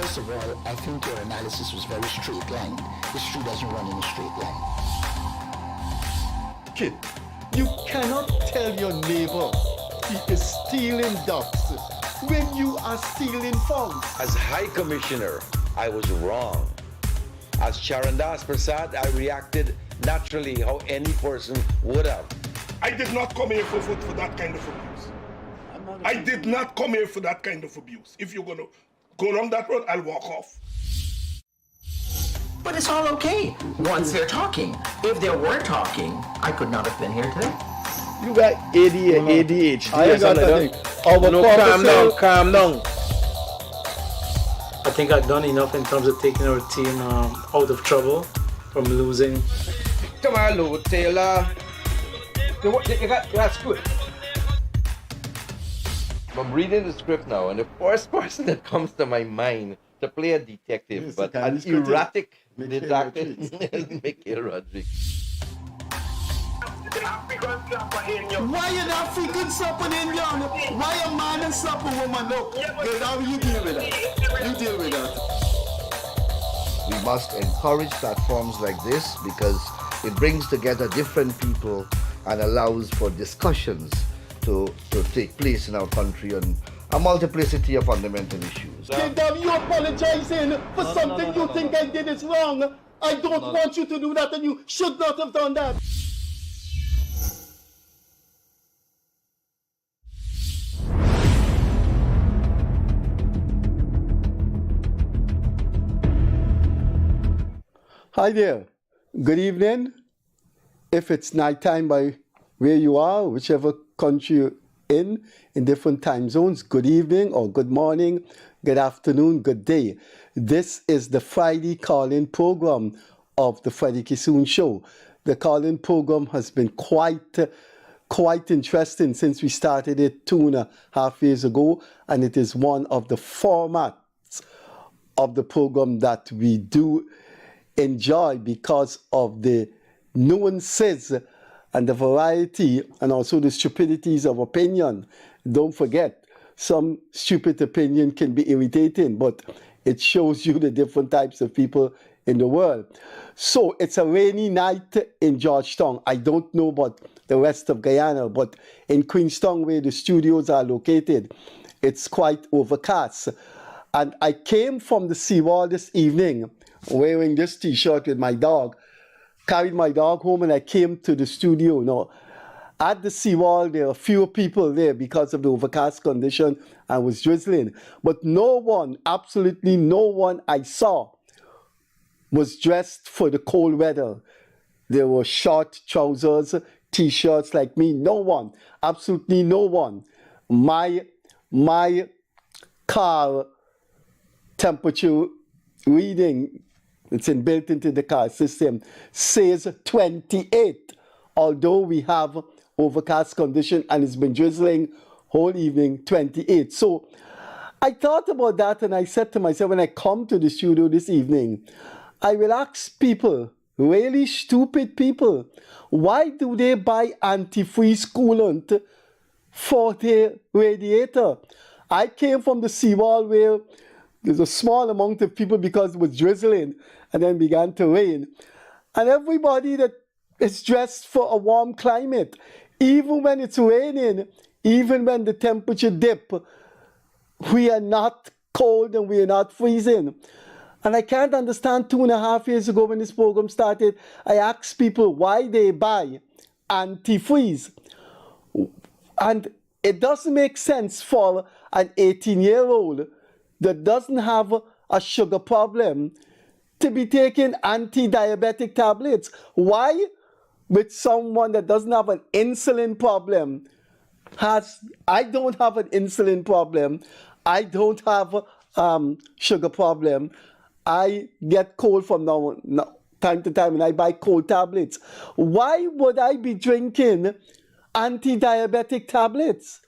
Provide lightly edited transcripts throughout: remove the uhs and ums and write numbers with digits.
First of all, I think your analysis was very straight line. History doesn't run in a straight line. Kid, you cannot tell your neighbor he is stealing ducks when you are stealing frogs. As High Commissioner, I was wrong. As Charandas Prasad, I reacted naturally how any person would have. I did not come here for that kind of abuse. I did not come here for that kind of abuse. If you're going to go along that road, I'll walk off. But it's all okay once they're talking. If they were talking, I could not have been here today. You got ADHD. I got nothing. Calm down. I think I've done enough in terms of taking our team out of trouble from losing. Come on, Lou Taylor. That's good. I'm reading the script now, and the first person that comes to my mind to play a detective, Yes, but okay, an he's good too. erratic Mikhail detective, Rodriguez. Mikhail Rodriguez. Why an African slap an Indian? Why a man and slap a woman? Look, how you deal with that? You deal with that. We must encourage platforms like this because it brings together different people and allows for discussions to take place in our country on a multiplicity of fundamental issues. Kingdom, you apologizing for something you think I did is wrong. I don't want you to do that, and you should not have done that. Hi there. Good evening. If it's nighttime by where you are, whichever country you're in different time zones, good evening or good morning, good afternoon, good day. This is the Friday call-in program of the Freddie Kissoon Show. The call-in program has been quite interesting since we started it 2.5 years ago, and it is one of the formats of the program that we do enjoy because of the nuances and the variety and also the stupidities of opinion. Don't forget, some stupid opinion can be irritating, but it shows you the different types of people in the world. So it's a rainy night in Georgetown. I don't know about the rest of Guyana, but in Queenstown, where the studios are located, it's quite overcast. And I came from the seawall this evening wearing this t-shirt with my dog, carried my dog home, and I came to the studio. Now, at the seawall, there are fewer people there because of the overcast condition and was drizzling. But no one, absolutely no one I saw was dressed for the cold weather. There were short trousers, t-shirts like me. No one, absolutely no one. My car temperature reading, it's built into the car system, says 28, although we have overcast condition and it's been drizzling whole evening, 28. So I thought about that and I said to myself, when I come to the studio this evening, I will ask people, really stupid people, why do they buy antifreeze coolant for their radiator? I came from the seawall where there's a small amount of people because it was drizzling and then began to rain. And everybody that is dressed for a warm climate, even when it's raining, even when the temperature dip, we are not cold and we are not freezing. And I can't understand 2.5 years ago when this program started, I asked people why they buy antifreeze. And it doesn't make sense for an 18-year-old that doesn't have a sugar problem to be taking anti-diabetic tablets. Why? With someone that doesn't have an insulin problem, I don't have an insulin problem, I don't have sugar problem, I get cold from time to time and I buy cold tablets. Why would I be drinking anti-diabetic tablets?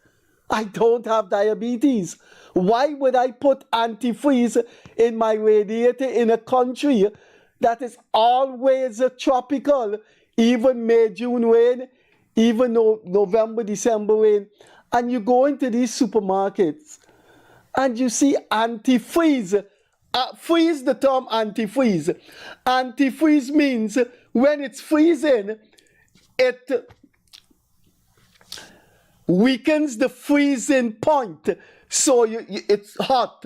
I don't have diabetes. Why would I put antifreeze in my radiator in a country that is always tropical, even May, June rain, even November, December rain? And you go into these supermarkets and you see antifreeze Freeze, the term antifreeze. Antifreeze means when it's freezing, it weakens the freezing point. So it's hot.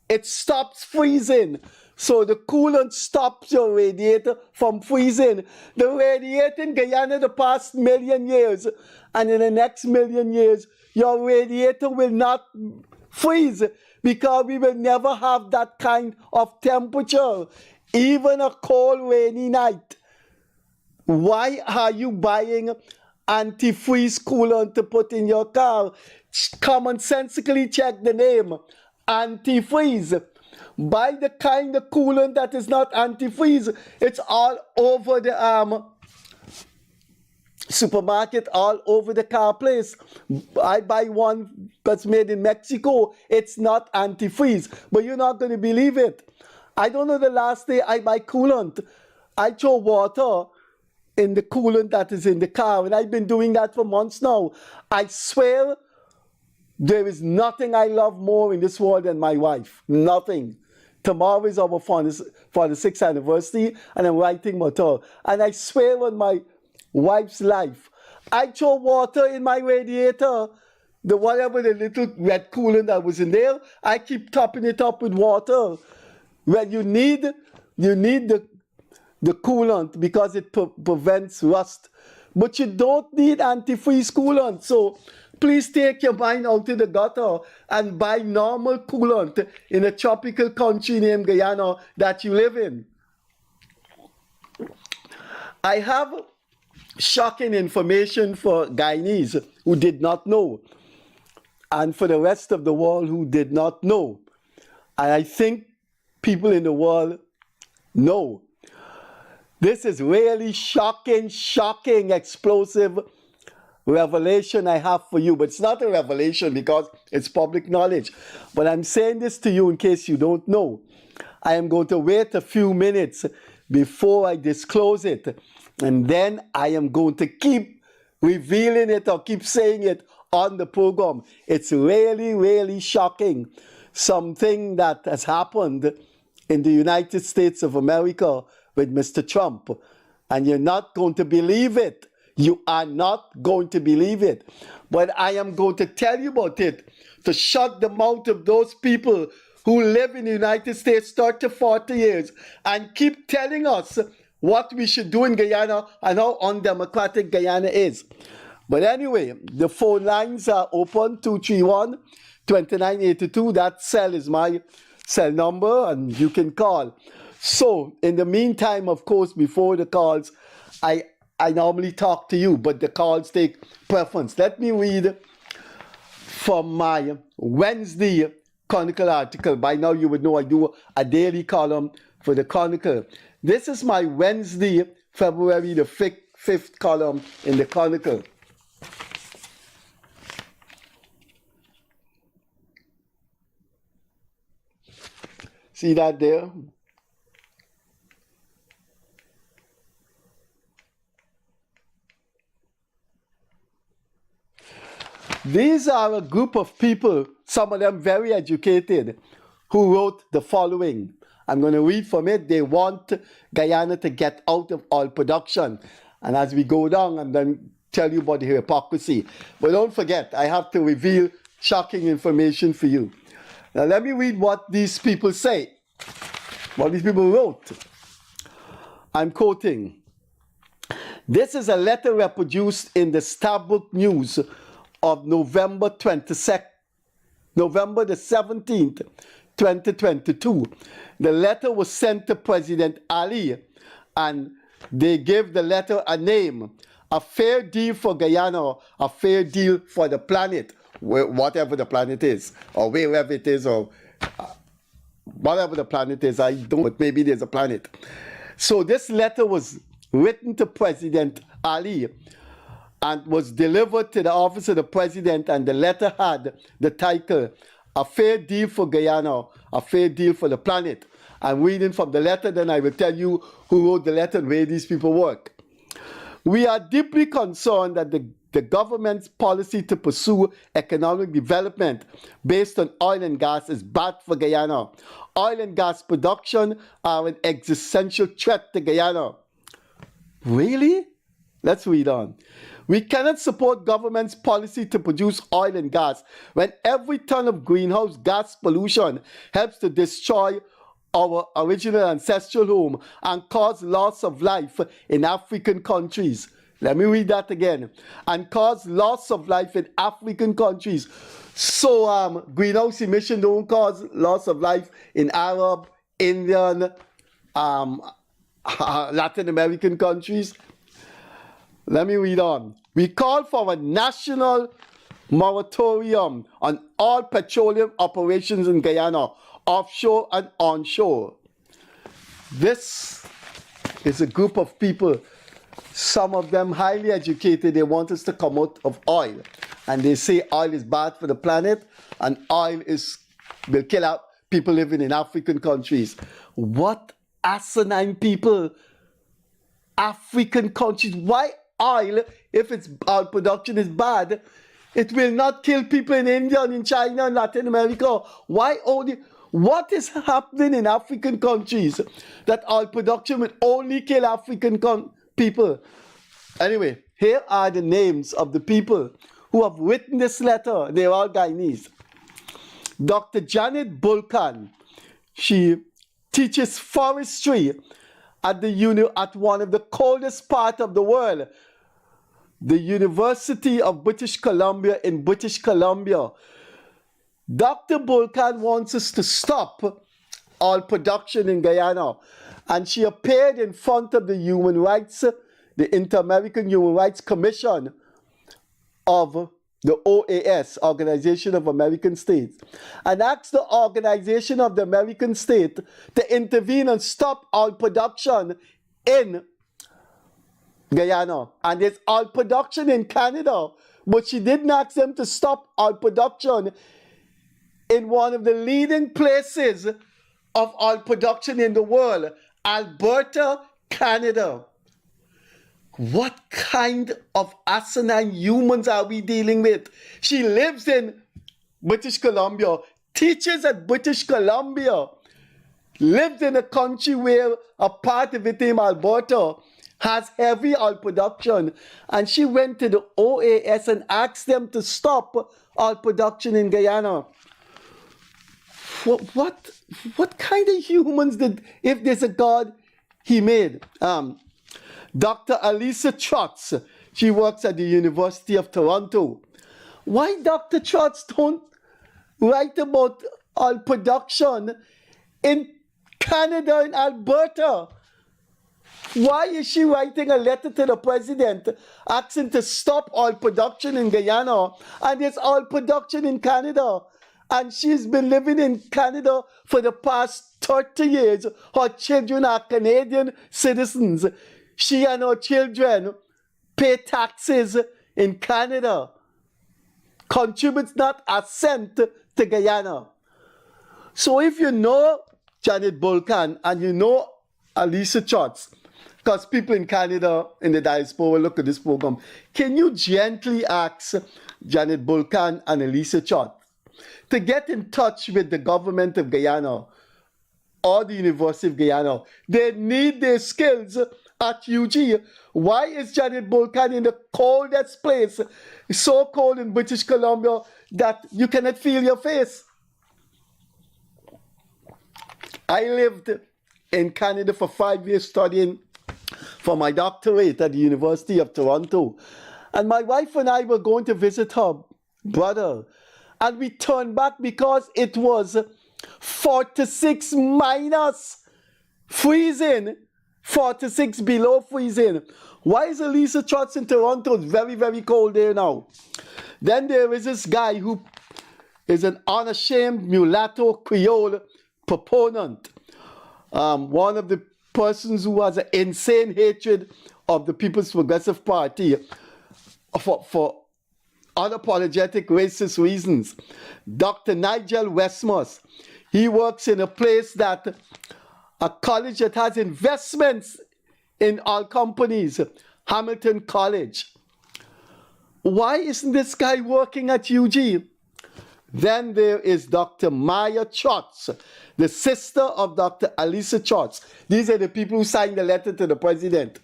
It stops freezing. So the coolant stops your radiator from freezing. The radiator in Guyana the past million years, and in the next million years, your radiator will not freeze because we will never have that kind of temperature. Even a cold, rainy night. Why are you buying antifreeze coolant to put in your car? Commonsensically check the name. Antifreeze. Buy the kind of coolant that is not antifreeze. It's all over the supermarket, all over the car place. I buy one that's made in Mexico. It's not antifreeze, but you're not going to believe it. I don't know the last day I buy coolant. I throw water in the coolant that is in the car, and I've been doing that for months now. I swear there is nothing I love more in this world than my wife. Nothing. Tomorrow is our 46th anniversary, and I'm writing about her. And I swear on my wife's life, I throw water in my radiator, whatever the little red coolant that was in there, I keep topping it up with water. When you need the coolant because it prevents rust. But you don't need antifreeze coolant. So please take your mind out of the gutter and buy normal coolant in a tropical country named Guyana that you live in. I have shocking information for Guyanese who did not know, and for the rest of the world who did not know. And I think people in the world know. This is really shocking, explosive revelation I have for you. But it's not a revelation because it's public knowledge. But I'm saying this to you in case you don't know. I am going to wait a few minutes before I disclose it. And then I am going to keep revealing it or keep saying it on the program. It's really shocking. Something that has happened in the United States of America with Mr. Trump. And you're not going to believe it. You are not going to believe it. But I am going to tell you about it to shut the mouth of those people who live in the United States 30, 40 years and keep telling us what we should do in Guyana and how undemocratic Guyana is. But anyway, the phone lines are open, 231-2982. That cell is my cell number, and you can call. So, in the meantime, of course, before the calls, I normally talk to you, but the calls take preference. Let me read from my Wednesday Chronicle article. By now, you would know I do a daily column for the Chronicle. This is my Wednesday, February the 5th column in the Chronicle. See that there? These are a group of people, some of them very educated, who wrote the following. I'm going to read from it. They want Guyana to get out of oil production. And as we go down, I'm going to tell you about the hypocrisy. But don't forget, I have to reveal shocking information for you. Now let me read what these people say, what these people wrote. I'm quoting. This is a letter reproduced in the Starbuck News of November the 17th, 2022. The letter was sent to President Ali, and they gave the letter a name, a fair deal for Guyana, a fair deal for the planet, whatever the planet is, or wherever it is, or whatever the planet is, I don't, but maybe there's a planet. So this letter was written to President Ali and was delivered to the office of the president, and the letter had the title, A Fair Deal for Guyana, a Fair Deal for the Planet. I'm reading from the letter, then I will tell you who wrote the letter and where these people work. We are deeply concerned that the the government's policy to pursue economic development based on oil and gas is bad for Guyana. Oil and gas production are an existential threat to Guyana. Really? Let's read on. We cannot support government's policy to produce oil and gas when every ton of greenhouse gas pollution helps to destroy our original ancestral home and cause loss of life in African countries. Let me read that again. And cause loss of life in African countries. So greenhouse emission don't cause loss of life in Arab, Indian, Latin American countries. Let me read on. We call for a national moratorium on all petroleum operations in Guyana, offshore and onshore. This is a group of people, some of them highly educated. They want us to come out of oil. And they say oil is bad for the planet and oil will kill out people living in African countries. What asinine people. African countries. Why oil, if its oil production is bad, it will not kill people in India and in China and Latin America? Why only? What is happening in African countries that oil production will only kill African people? Anyway, here are the names of the people who have written this letter. They're all Guyanese. Dr. Janet Bulkan, she teaches forestry at one of the coldest parts of the world, the University of British Columbia in British Columbia. Dr. Bulkan wants us to stop oil production in Guyana, and she appeared in front of the the Inter-American Human Rights Commission of the OAS, Organization of American States, and asked the Organization of the American States to intervene and stop oil production in Guyana. And there's oil production in Canada, but she didn't ask them to stop oil production in one of the leading places of oil production in the world, Alberta, Canada. What kind of asinine humans are we dealing with? She lives in British Columbia, teaches at British Columbia, lives in a country where a part of it in Alberta has heavy oil production, and she went to the OAS and asked them to stop oil production in Guyana. What kind of humans if there's a God, he made? Dr. Alisa Trotz, she works at the University of Toronto. Why Dr. Trotz don't write about oil production in Canada and Alberta? Why is she writing a letter to the president asking to stop oil production in Guyana, and there's oil production in Canada? And she's been living in Canada for the past 30 years. Her children are Canadian citizens. She and her children pay taxes in Canada, contributes not a cent to Guyana. So if you know Janet Bulkan and you know Alisa Trotz, because people in Canada, in the diaspora, will look at this program, can you gently ask Janet Bulkan and Alisa Trotz to get in touch with the government of Guyana or the University of Guyana? They need their skills at UG. Why is Janet Bulkan in the coldest place? It's so cold in British Columbia that you cannot feel your face. I lived in Canada for 5 years studying for my doctorate at the University of Toronto. And my wife and I were going to visit her brother. And we turned back because it was 46 minus freezing. 46 below freezing. Why is Alisa Trotz in Toronto? It's very, very cold there now. Then there is this guy who is an unashamed mulatto Creole proponent. One of the persons who has an insane hatred of the People's Progressive Party for unapologetic racist reasons. Dr. Nigel Westmus. He works in a place a college that has investments in all companies, Hamilton College. Why isn't this guy working at UG? Then there is Dr. Maya Chotz, the sister of Dr. Alisa Chotz. These are the people who signed the letter to the president.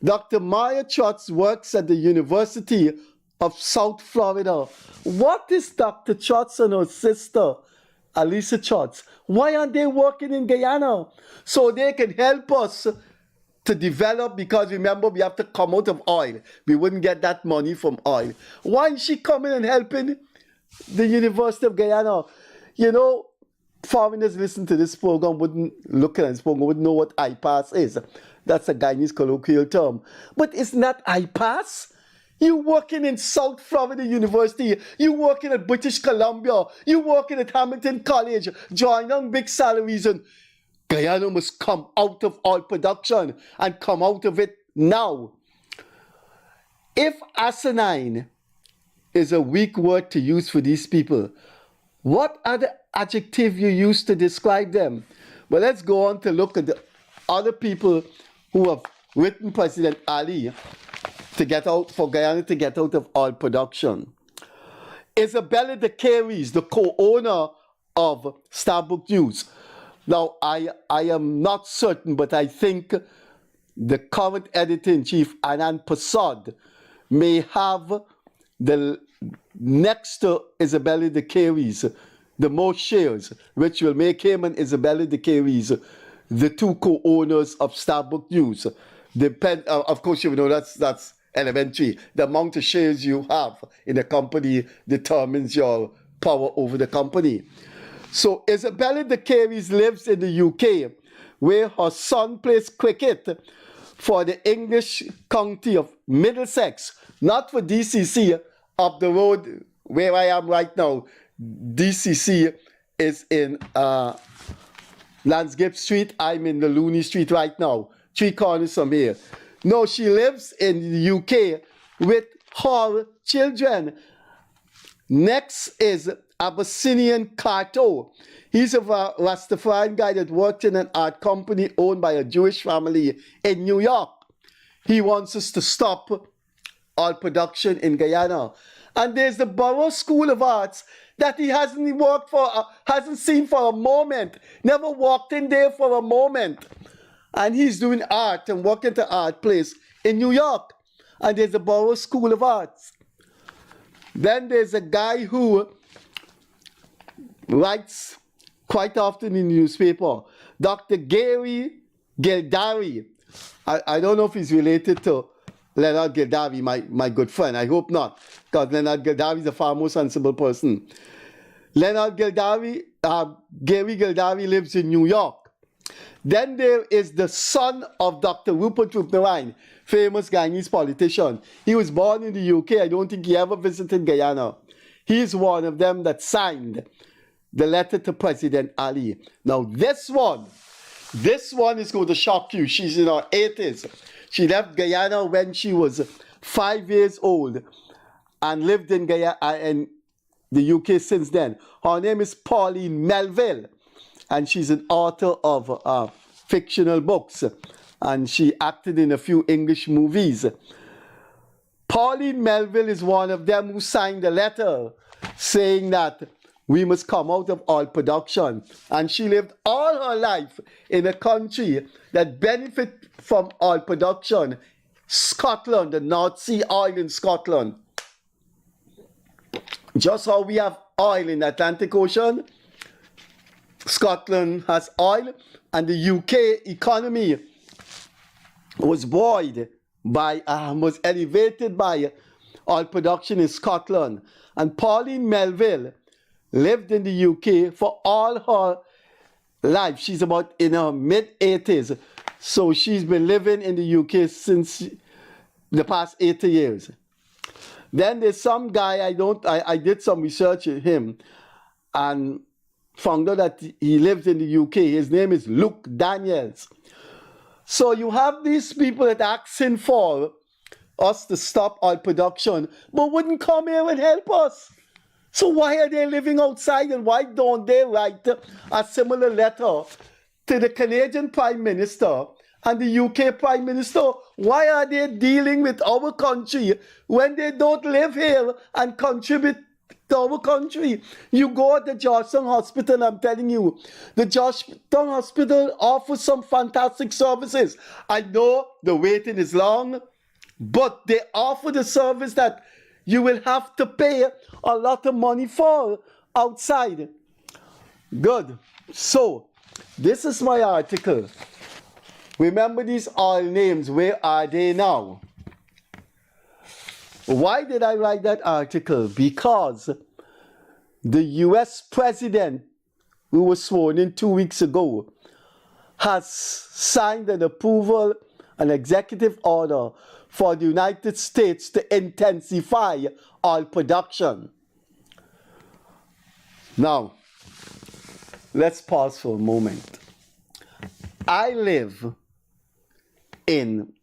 Dr. Maya Chotz works at the University of South Florida. What is Dr. Chotz and her sister, Alisa Chotz? Why aren't they working in Guyana? So they can help us to develop, because remember, we have to come out of oil. We wouldn't get that money from oil. Why is she coming and helping the University of Guyana? You know, foreigners listen to this program, wouldn't look at this program, wouldn't know what IPAS is. That's a Guyanese colloquial term. But it's not IPAS. You working in South Florida University, you working at British Columbia, you working at Hamilton College, drawing on big salaries, and Guyana must come out of oil production and come out of it now. If asinine is a weak word to use for these people, what other adjective you use to describe them? Well, let's go on to look at the other people who have written President Ali for Guyana to get out of oil production. Isabella de Caries, the co-owner of Starbuck News. Now, I am not certain, but I think the current editor-in-chief, Anand Prasad, may have the next to Isabella de Caries the most shares, which will make him and Isabella de Caries the two co-owners of Starbuck News. Of course, you know that's elementary. The amount of shares you have in a company determines your power over the company. So Isabella de Caries lives in the UK, where her son plays cricket for the English county of Middlesex, not for DCC, up the road where I am right now. DCC is in Landscape Street. I'm in the Looney Street right now, 3 corners from here. No, she lives in the UK with her children. Next is Abyssinian Kato. He's a Rastafarian guy that worked in an art company owned by a Jewish family in New York. He wants us to stop oil production in Guyana. And there's the Borough School of Arts that he hasn't seen for a moment, never walked in there for a moment. And he's doing art and working at an art place in New York. And there's the Borough School of Arts. Then there's a guy who writes quite often in the newspaper, Dr. Gary Gildari. I don't know if he's related to Leonard Gildari, my good friend. I hope not, because Leonard Gildari is a far more sensible person. Leonard Gildari, Gary Gildari lives in New York. Then there is the son of Dr. Rupert Rupnarine, famous Guyanese politician. He was born in the UK. I don't think he ever visited Guyana. He's one of them that signed the letter to President Ali. Now this one is going to shock you. She's in her 80s. She left Guyana when she was 5 years old and lived in Guyana in the UK since then. Her name is Pauline Melville, and she's an author of fictional books, and she acted in a few English movies. Pauline Melville is one of them who signed a letter saying that we must come out of oil production. And she lived all her life in a country that benefit from oil production, Scotland, the North Sea oil in Scotland. Just how we have oil in the Atlantic Ocean, Scotland has oil, and the UK economy was buoyed by, was elevated by oil production in Scotland. And Pauline Melville lived in the UK for all her life. She's about in her mid-80s. So she's been living in the UK since the past 80 years. Then there's some guy, I did some research on him and found out that he lives in the UK. His name is Luke Daniels. So you have these people that are asking for us to stop oil production, but wouldn't come here and help us. So why are they living outside, and why don't they write a similar letter to the Canadian Prime Minister and the UK Prime Minister, why are they dealing with our country when they don't live here and contribute to our country? You go to Georgetown Hospital, I'm telling you, the Georgetown Hospital offers some fantastic services. I know the waiting is long, but they offer the service that you will have to pay a lot of money for outside. Good. So, this is my article. Remember these all names. Where are they now? Why did I write that article? Because the US president, who was sworn in 2 weeks ago, has signed an approval, an executive order for the United States to intensify oil production. Now, let's pause for a moment. I live in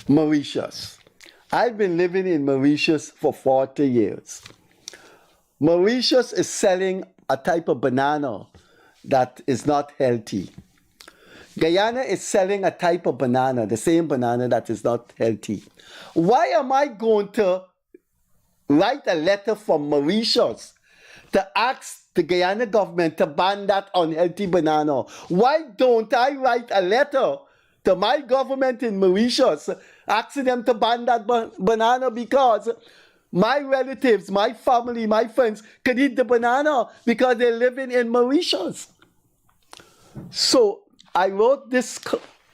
Mauritius. I've been living in Mauritius for 40 years. Mauritius is selling a type of banana that is not healthy. Guyana is selling a type of banana, the same banana that is not healthy. Why am I going to write a letter from Mauritius to ask the Guyana government to ban that unhealthy banana? Why don't I write a letter to my government in Mauritius asking them to ban that banana, because my relatives, my family, my friends can eat the banana because they're living in Mauritius? So I wrote this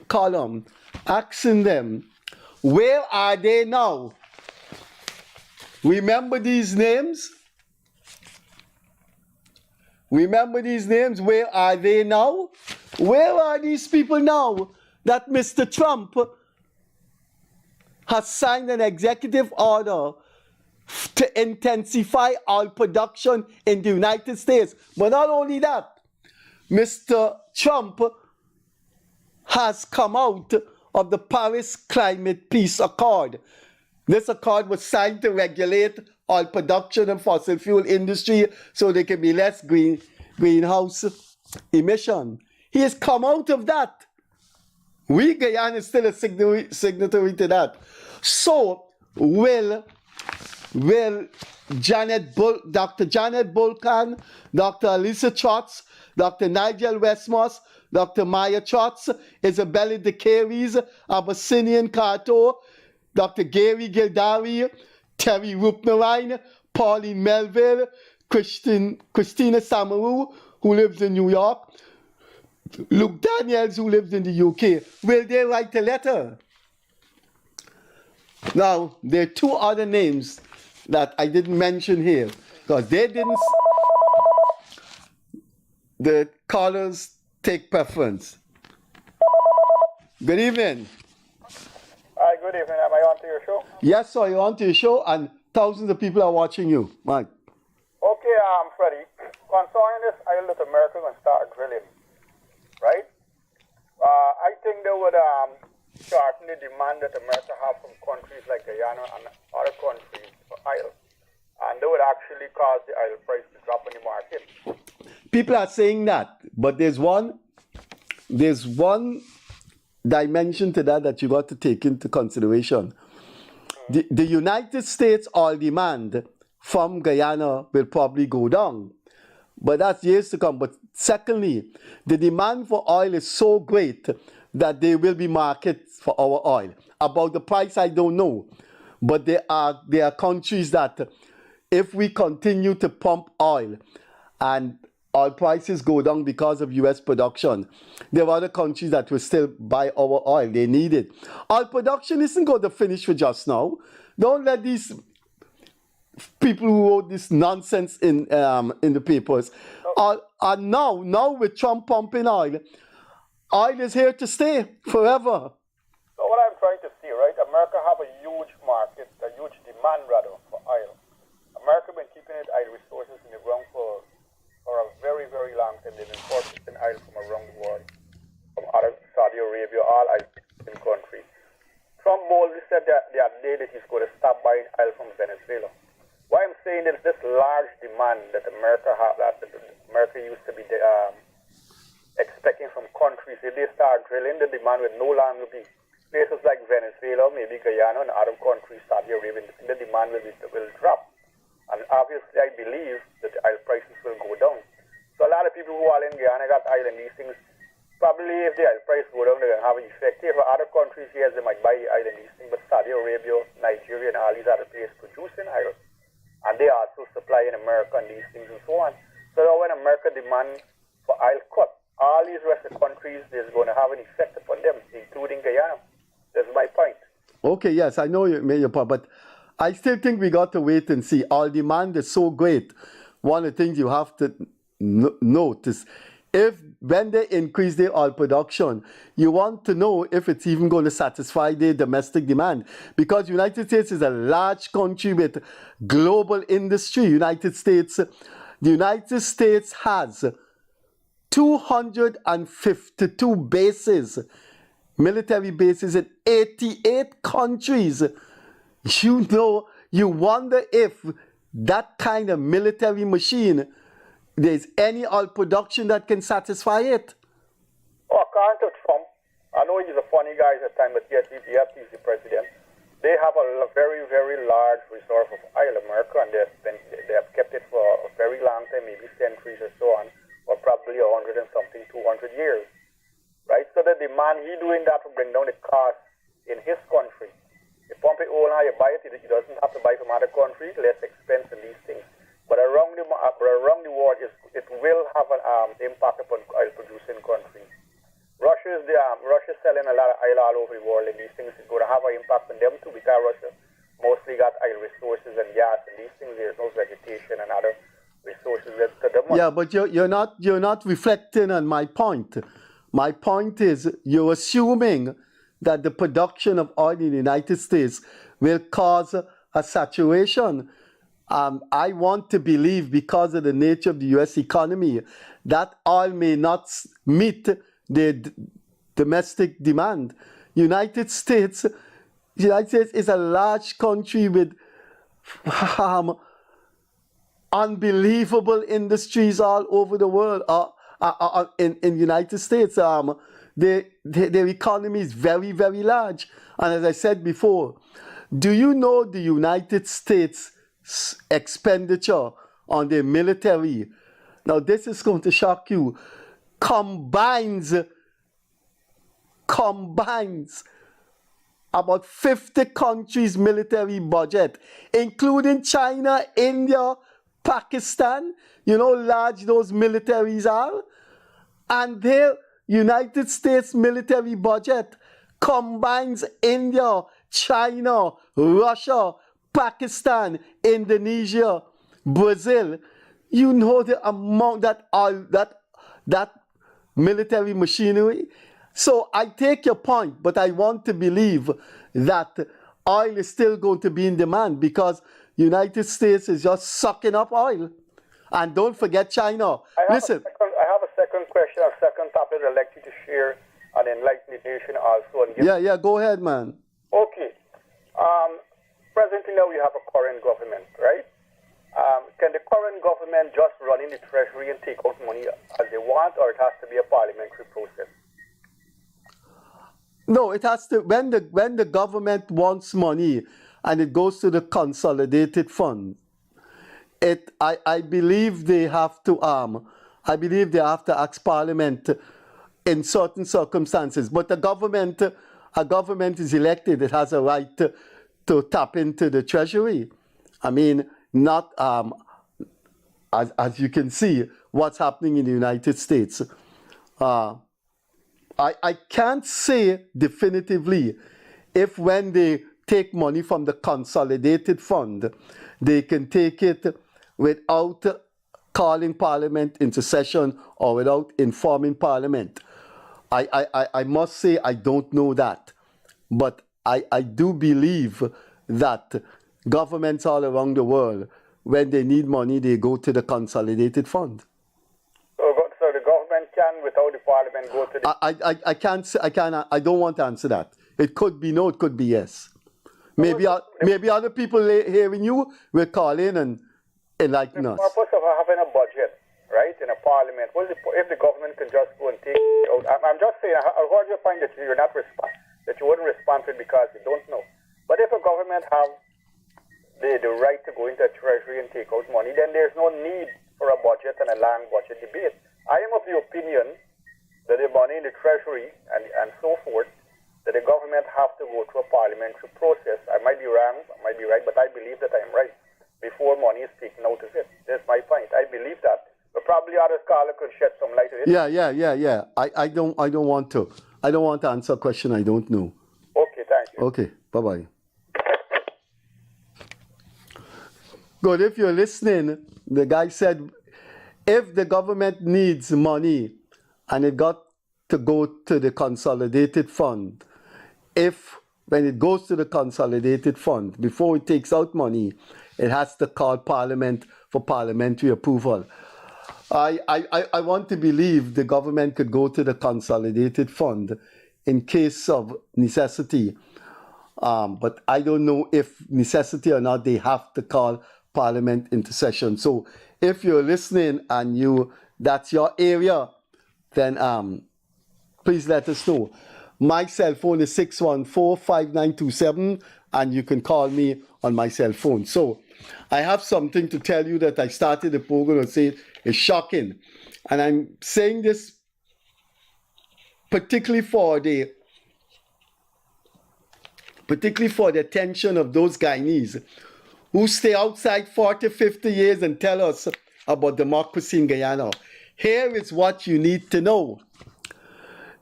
column asking them, where are they now? Remember these names? Remember these names? Where are they now? Where are these people now that Mr. Trump has signed an executive order to intensify oil production in the United States? But not only that, Mr. Trump has come out of the Paris Climate Peace Accord. This accord was signed to regulate oil production and fossil fuel industry so there can be less greenhouse emission. He has come out of that. We, Guyana, is still a signatory to that. So, will Dr. Janet Bulkan, Dr. Alisa Trotz, Dr. Nigel Westmoss, Dr. Maya Trotz, Isabella De Caries, Abyssinian Kato, Dr. Gary Gildari, Terry Rupnerine, Pauline Melville, Christina Samaru, who lives in New York, Luke Daniels, who lives in the UK, will they write a letter? Now, there are two other names that I didn't mention here, because they didn't, the callers take preference. Good evening. Hi, good evening. Am I on to your show? Yes, sir, you're on to your show, and thousands of people are watching you. Mike. Okay, Freddie. Concerning this island that America going to start drilling, right? I think they would shorten the demand that America have from countries like Guyana and other countries for oil. And they would actually cause the oil price to drop in the market. People are saying that, but there's one dimension to that you got to take into consideration. The United States oil demand from Guyana will probably go down, but that's years to come. But secondly, the demand for oil is so great that there will be markets for our oil. About the price, I don't know, but there are countries that if we continue to pump oil and oil prices go down because of U.S. production, there are other countries that will still buy our oil. They need it. Oil production isn't going to finish for just now. Don't let these people who wrote this nonsense in the papers. Now with Trump pumping oil is here to stay forever. So what I'm trying to see, right? America have a huge market, a huge demand rather for oil. America been keeping its oil resources in the ground for a very, very long time. They've been purchasing oil from around the world, from other Saudi Arabia, all oil countries. Trump boldly said that the other day that he's going to stop buying oil from Venezuela. Why I'm saying that this large demand that America have, that America used to be expecting from countries, if they start drilling, the demand will no longer be. Places like Venezuela, maybe Guyana, and other countries, Saudi Arabia, the demand will drop. And obviously, I believe that the oil prices will go down. So a lot of people who are in Guyana got oil and these things. Probably if the oil price go down, they're going to have an effect. For other countries, yes, they might buy oil and these things, but Saudi Arabia, Nigeria, and all these other places producing oil. And they also supply in America and these things and so on. So now when America demand for oil cut, all these rest of the countries, there's going to have an effect upon them, including Guyana. That's my point. Okay, yes, I know you made your point, but I still think we got to wait and see. Oil demand is so great. One of the things you have to note is when they increase their oil production, you want to know if it's even going to satisfy their domestic demand. Because United States is a large country with global industry. The United States has 252 bases, military bases in 88 countries. You wonder if that kind of military machine, there's any oil production that can satisfy it. Oh, according to Trump, I know he's a funny guy at the time, but yes, he's the president. They have a very, very large reserve of oil, America, and they have kept it for a very long time, maybe centuries or so on, or probably 100 and something, 200 years. Right? So the demand, he doing that to bring down the cost in his country. You pump it all now, you buy it, he doesn't have to buy from other countries, less expense and these things. But around the world, it will have an impact upon oil producing countries. Russia's selling a lot of oil all over the world, and these things is going to have an impact on them too, because Russia mostly got oil resources and gas, and these things, there's no vegetation and other resources that to them. Yeah, but you're not reflecting on my point. My point is you're assuming that the production of oil in the United States will cause a saturation. I want to believe, because of the nature of the U.S. economy, that oil may not meet the domestic demand. United States is a large country with unbelievable industries all over the world. In the United States, their economy is very, very large. And as I said before, do you know the United States expenditure on their military? Now, this is going to shock you. Combines about 50 countries' military budget, including China, India, Pakistan. You know how large those militaries are? And their United States military budget combines India, China, Russia, Pakistan, Indonesia, Brazil. You know the amount that military machinery. So I take your point, but I want to believe that oil is still going to be in demand, because United States is just sucking up oil. And don't forget China. Listen. I have a second question, a second topic I'd like you to share and enlighten the nation also. Yeah, go ahead, man. Okay. Presently now we have a current government, right? Can the current government just run in the treasury and take out money as they want, or it has to be a parliamentary process? No, it has to. When the government wants money and it goes to the consolidated fund, I believe they have to ask Parliament in certain circumstances. But a government is elected. It has a right to tap into the treasury. I mean, not as you can see what's happening in the United States. I can't say definitively if when they take money from the consolidated fund, they can take it without calling Parliament into session or without informing Parliament. I must say I don't know that. But I do believe that governments all around the world, when they need money, they go to the consolidated fund. So the government can, without the Parliament, go to the... I don't want to answer that. It could be no, it could be yes. Maybe other people hearing you will call in and enlighten us. The purpose of having a budget right, in a parliament, if the government can just go and take it out? I'm just saying, how do you find that you're not that you wouldn't respond to it because you don't know? But if a government have the right to go into a treasury and take out money, then there's no need for a budget and a long budget debate. I am of the opinion that the money in the treasury and so forth, that the government have to go through a parliamentary process. I might be wrong, I might be right, but I believe that I'm right before money is taken out of it. That's my point. I believe that. But probably other scholars could shed some light on it. Yeah. I don't want to. I don't want to answer a question I don't know. Okay, thank you. Okay, bye-bye. Good, if you're listening, the guy said, if the government needs money and it got to go to the consolidated fund, when it goes to the consolidated fund, before it takes out money, it has to call Parliament for parliamentary approval. I want to believe the government could go to the consolidated fund in case of necessity. But I don't know if necessity or not, they have to call Parliament into session. So if you're listening and that's your area, then please let us know. My cell phone is 614-5927, and you can call me on my cell phone. So I have something to tell you that I started the program and say is shocking. And I'm saying this particularly for the attention of those Guyanese who stay outside 40, 50 years and tell us about democracy in Guyana. Here is what you need to know.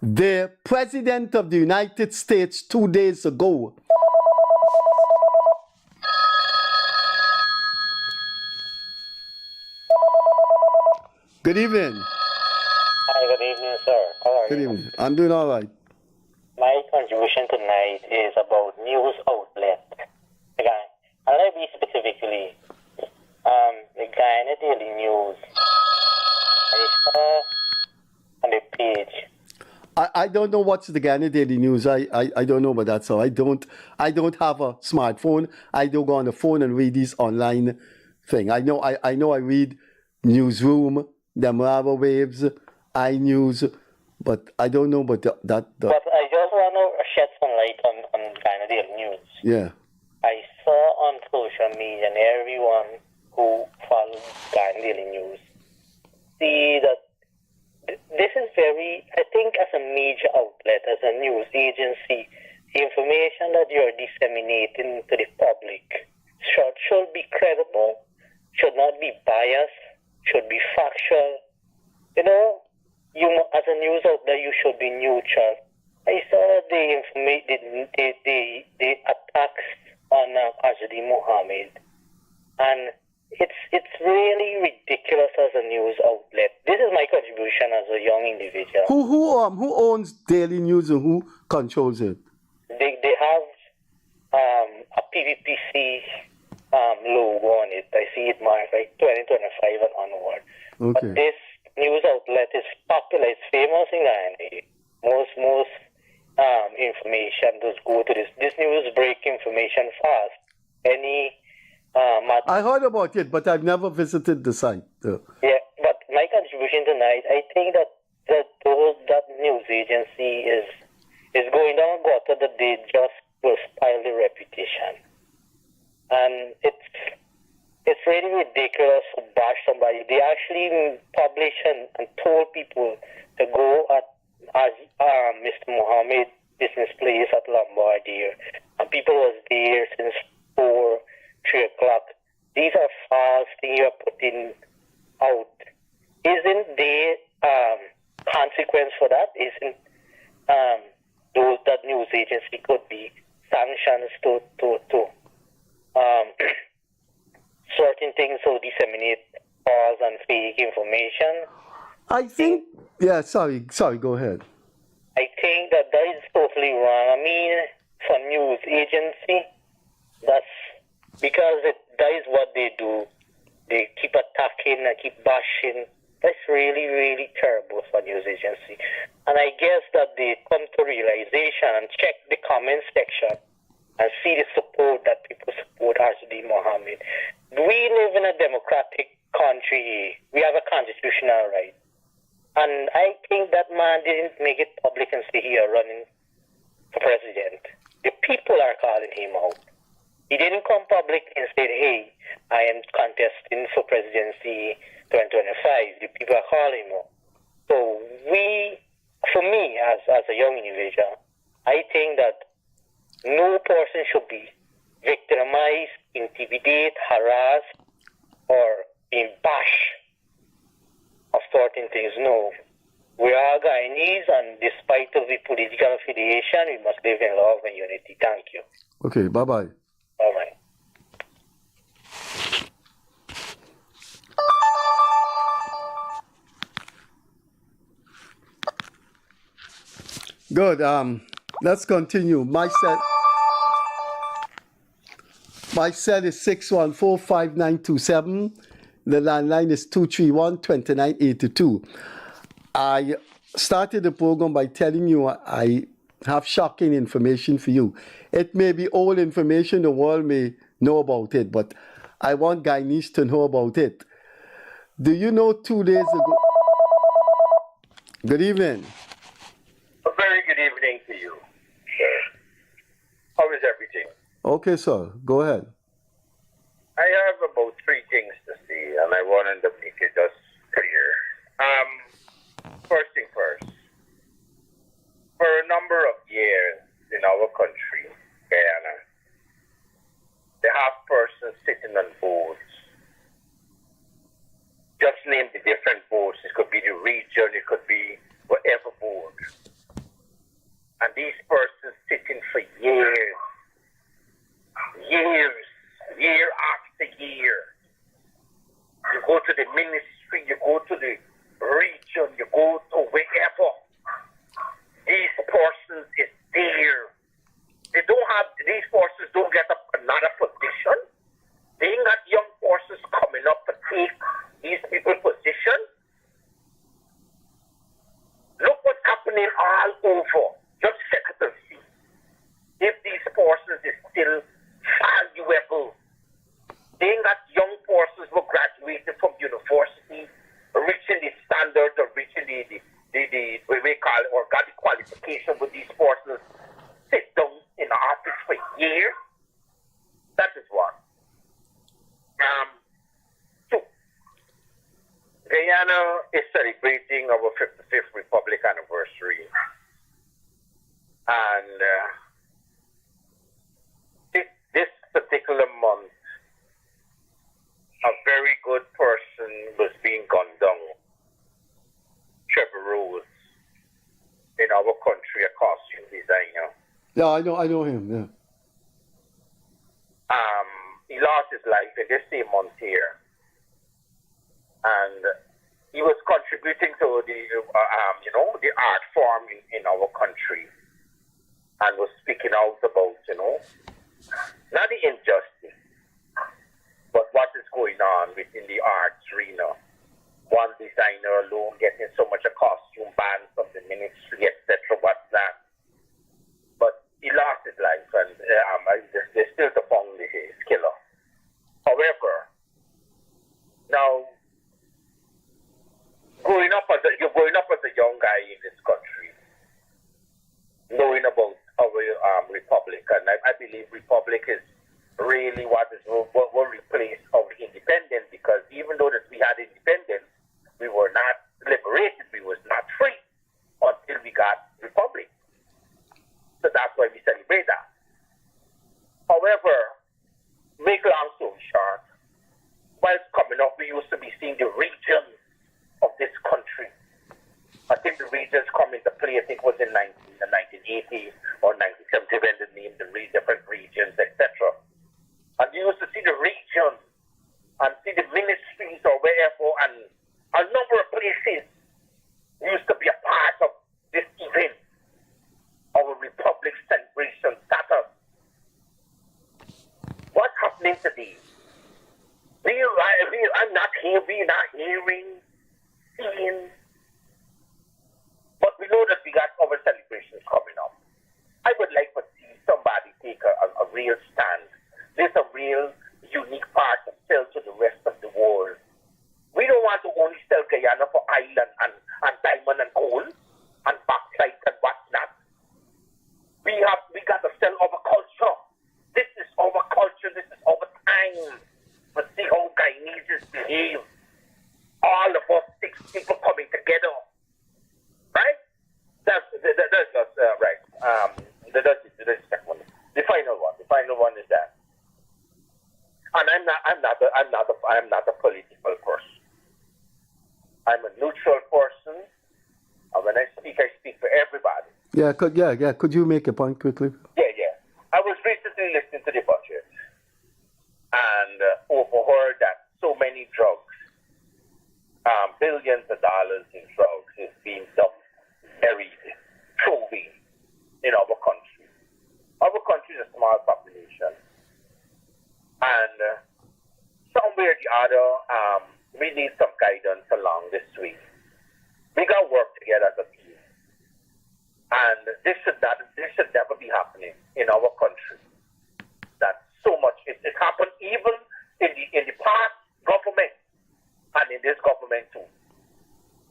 The President of the United States 2 days ago Good evening. Hi, good evening, sir. How are Good you? evening. I'm doing all right. My contribution tonight is about news outlet. Again, I'll let me specifically, the Guyana Daily News. I saw on the page. I don't know what's the Guyana Daily News. I don't know, but that's all. I don't have a smartphone. I don't go on the phone and read these online thing. I know I read Newsroom, the Morava Waves, iNews, but I don't know about that. But I just want to shed some light on Guyana Daily News. Yeah. I saw on social media and everyone who follows Guyana Daily News see that this is very, I think as a major outlet, as a news agency, the information that you're disseminating to the public should be credible, should not be biased, should be factual. You know, as a news outlet, you should be neutral. I saw that the attacks on Azadi Mohammed, and it's really ridiculous as a news outlet. This is my contribution as a young individual. Who owns Daily News and who controls it? They have a PVPC logo on it. I see it marked like 2025 and onward. Okay. But this news outlet is popular. It's famous in Guyana. Most information does go to this. This news break information fast. I heard about it, but I've never visited the site. Yeah, but my contribution tonight, I think that news agency is going down gutter that they just will spoil the reputation. And it's really ridiculous to bash somebody. They actually published and told people to go at Mr. Mohammed business place at Lombard there. And people was there since 3 o'clock. These are false things you are putting out. Isn't there consequence for that? Isn't that news agency could be sanctions to certain things to disseminate false and fake information? I think, yeah, sorry, go ahead. I think that is totally wrong. I mean, for news agency, that's because that is what they do. They keep attacking and keep bashing. That's really, really terrible for news agency. And I guess that they come to realization and check the comment section and see the support that people support Azadi Mohammed. We live in a democratic country. We have a constitutional right. And I think that man didn't make it public and say he is running for president. The people are calling him out. He didn't come public and say, hey, I am contesting for presidency 2025. The people are calling him out. So for me, as a young individual, I think that no person should be victimized, intimidated, harassed, or being bashed of certain things. No. We are Guyanese, and despite of the political affiliation, we must live in love and unity. Thank you. Okay, bye-bye. Bye-bye. Good. Let's continue. My cell is 614-5927. The landline is 231-2982. I started the program by telling you I have shocking information for you. It may be old information, the world may know about it, but I want Guyanese to know about it. Do you know 2 days ago? Good evening. A very good evening to you, sir. How is everything? Okay, sir. Go ahead. I have about 3 things to say, and I wanted to make it just clear. First thing first. For a number of years in our country, Guyana, they have persons sitting on boards. Just name the different boards. It could be the region, it could be whatever board. And these persons sitting for years, year after year. You go to the ministry, you go to the region, you go to wherever. These persons is there. These persons don't get another position. They ain't got young persons coming up to take these people's position. Look what's happening all over. Just check it and see. If these persons is still valuable. They ain't got young persons who graduated from university, reaching the standards or reaching the what we call or got the qualification with these persons sit down in the office for years. That is one. 2. Guyana is celebrating our 55th Republic anniversary. And this particular month, a very good person was being gunned down. Trevor Rose, in our country, a costume designer. Yeah, I know him, yeah. He lost his life in this same month here. And he was contributing to the art form in our country. And was speaking out about, not the injustice, but what is going on within the arts arena. One designer alone getting so much a costume ban from the ministry, etc. What's that? But he lost his life, and they're still to find his killer. However, now growing up as a young guy in this country, knowing about our republic, and I believe republic is really what will replace our independence, because even though that we had independence, we were not liberated, we was not free until we got republic. So that's why we celebrate that. However, make long story short, while coming up, we used to be seeing the regions of this country. I think the regions come into play, I think it was in 1980 or 1970 when they named the different regions, etc. And you used to see the regions and see the ministries or wherever, and a number of places used to be a part of this event, our Republic celebration status. What's happening today? I'm not here, we're not hearing, seeing, but we know that we got our celebrations coming up. I would like to see somebody take a real stand. There's a real unique part to sell to the rest of the world. We don't want to only if all of us 6 people coming together, right? That's just right. That's the second one. The final one is that. And I'm not a political person. I'm a neutral person. And when I speak for everybody. Yeah. Could you make a point quickly? Yeah. I was recently listening to the budget and overheard that so many drugs, billions of dollars in drugs is being dumped, buried, thrown away in our country. Our country is a small population. And somewhere or the other, we need some guidance along this way. We got to work together as a team. And this should never be happening in our country. That so much, it happened even in the past government and in this government too.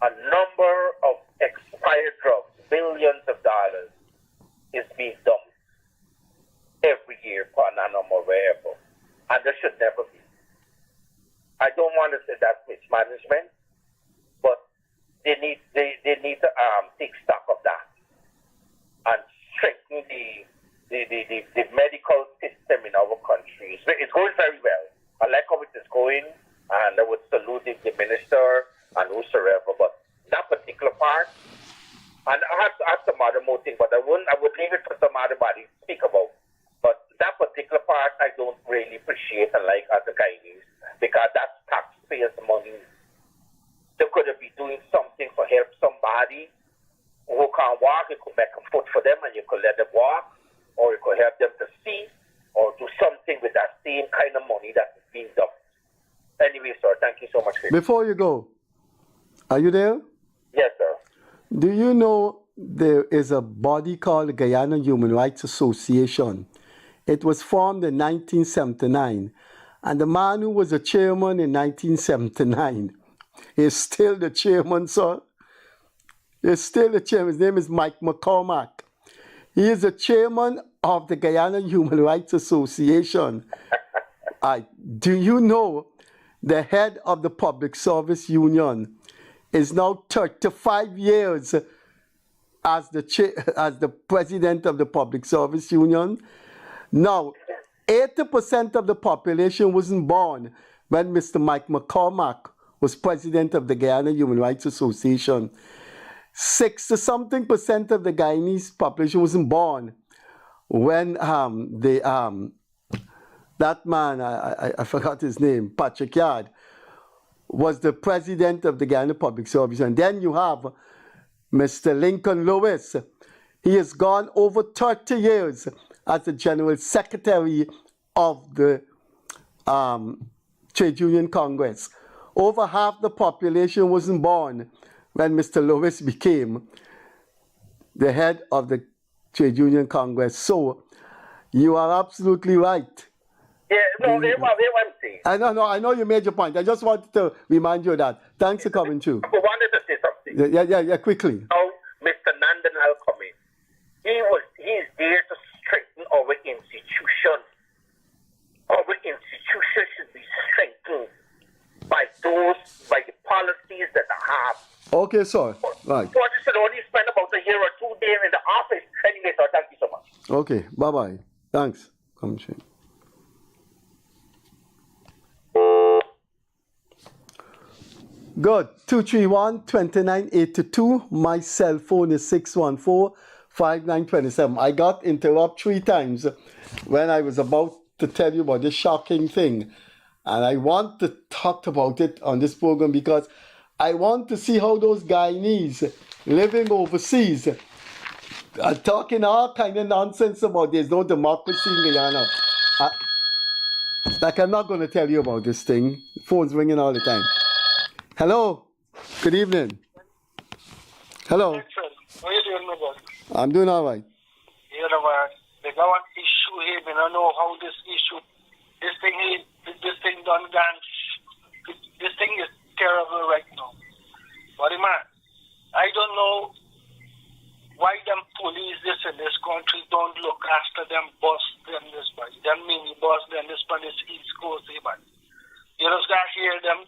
A number of expired drugs, billions of dollars, is being dumped every year per annum or wherever. And there should never be. I don't want to say that's mismanagement, but they need to take stock of that and strengthen the medical system in our country. It's going very well. I like how it is going, and I would salute the minister and whosoever. But that particular part, and I have some other more thing, but I would leave it for some other body to speak about. But that particular part, I don't really appreciate and like as a Guyanese, because that's taxpayers' money. They could be doing something for help somebody who can't walk. You could make a foot for them and you could let them walk, or you could help them to see, or do something with that same kind of money that is being done. Anyway, sir, thank you so much. Before you go, are you there? Yes, sir. Do you know there is a body called the Guyana Human Rights Association? It was formed in 1979, and the man who was the chairman in 1979 is still the chairman, sir. He's still the chairman. His name is Mike McCormack. He is the chairman of the Guyana Human Rights Association. Do you know the head of the Public Service Union is now 35 years as the president of the Public Service Union? Now, 80% of the population wasn't born when Mr. Mike McCormack was president of the Guyana Human Rights Association. 60-something% of the Guyanese population wasn't born when that man, I forgot his name, Patrick Yard, was the president of the Guyana Public Service. And then you have Mr. Lincoln Lewis. He has gone over 30 years as the General Secretary of the Trade Union Congress. Over half the population wasn't born when Mr. Lewis became the head of the Trade Union Congress. So you are absolutely right. Yeah, no, they want to say. I know you made your point. I just wanted to remind you of that. Thanks for coming through. I wanted to say something. Yeah, quickly. Now, Mr. Nandanal coming. He is there to strengthen our institution. Our institution should be strengthened by the policies that I have. Okay, sir. Right. So I just should only spend about a year or two there in the office. Anyway, sir, thank you so much. Okay, bye-bye. Thanks. Come through. Good. 231-2982. My cell phone is 614-5927. I got interrupted 3 times when I was about to tell you about this shocking thing. And I want to talk about it on this program because I want to see how those Guyanese living overseas are talking all kind of nonsense about there's no democracy in Guyana. Like, I'm not going to tell you about this thing. The phone's ringing all the time. Hello. Good evening. Hello. How you doing, my brother? I'm doing all right. You know, they got one issue here. I don't know how this thing done dance. This thing is terrible right now. But man, I don't know why them police in this country don't look after them bus them this body, them mini bus them this on this East Coast, man. You just got to hear them.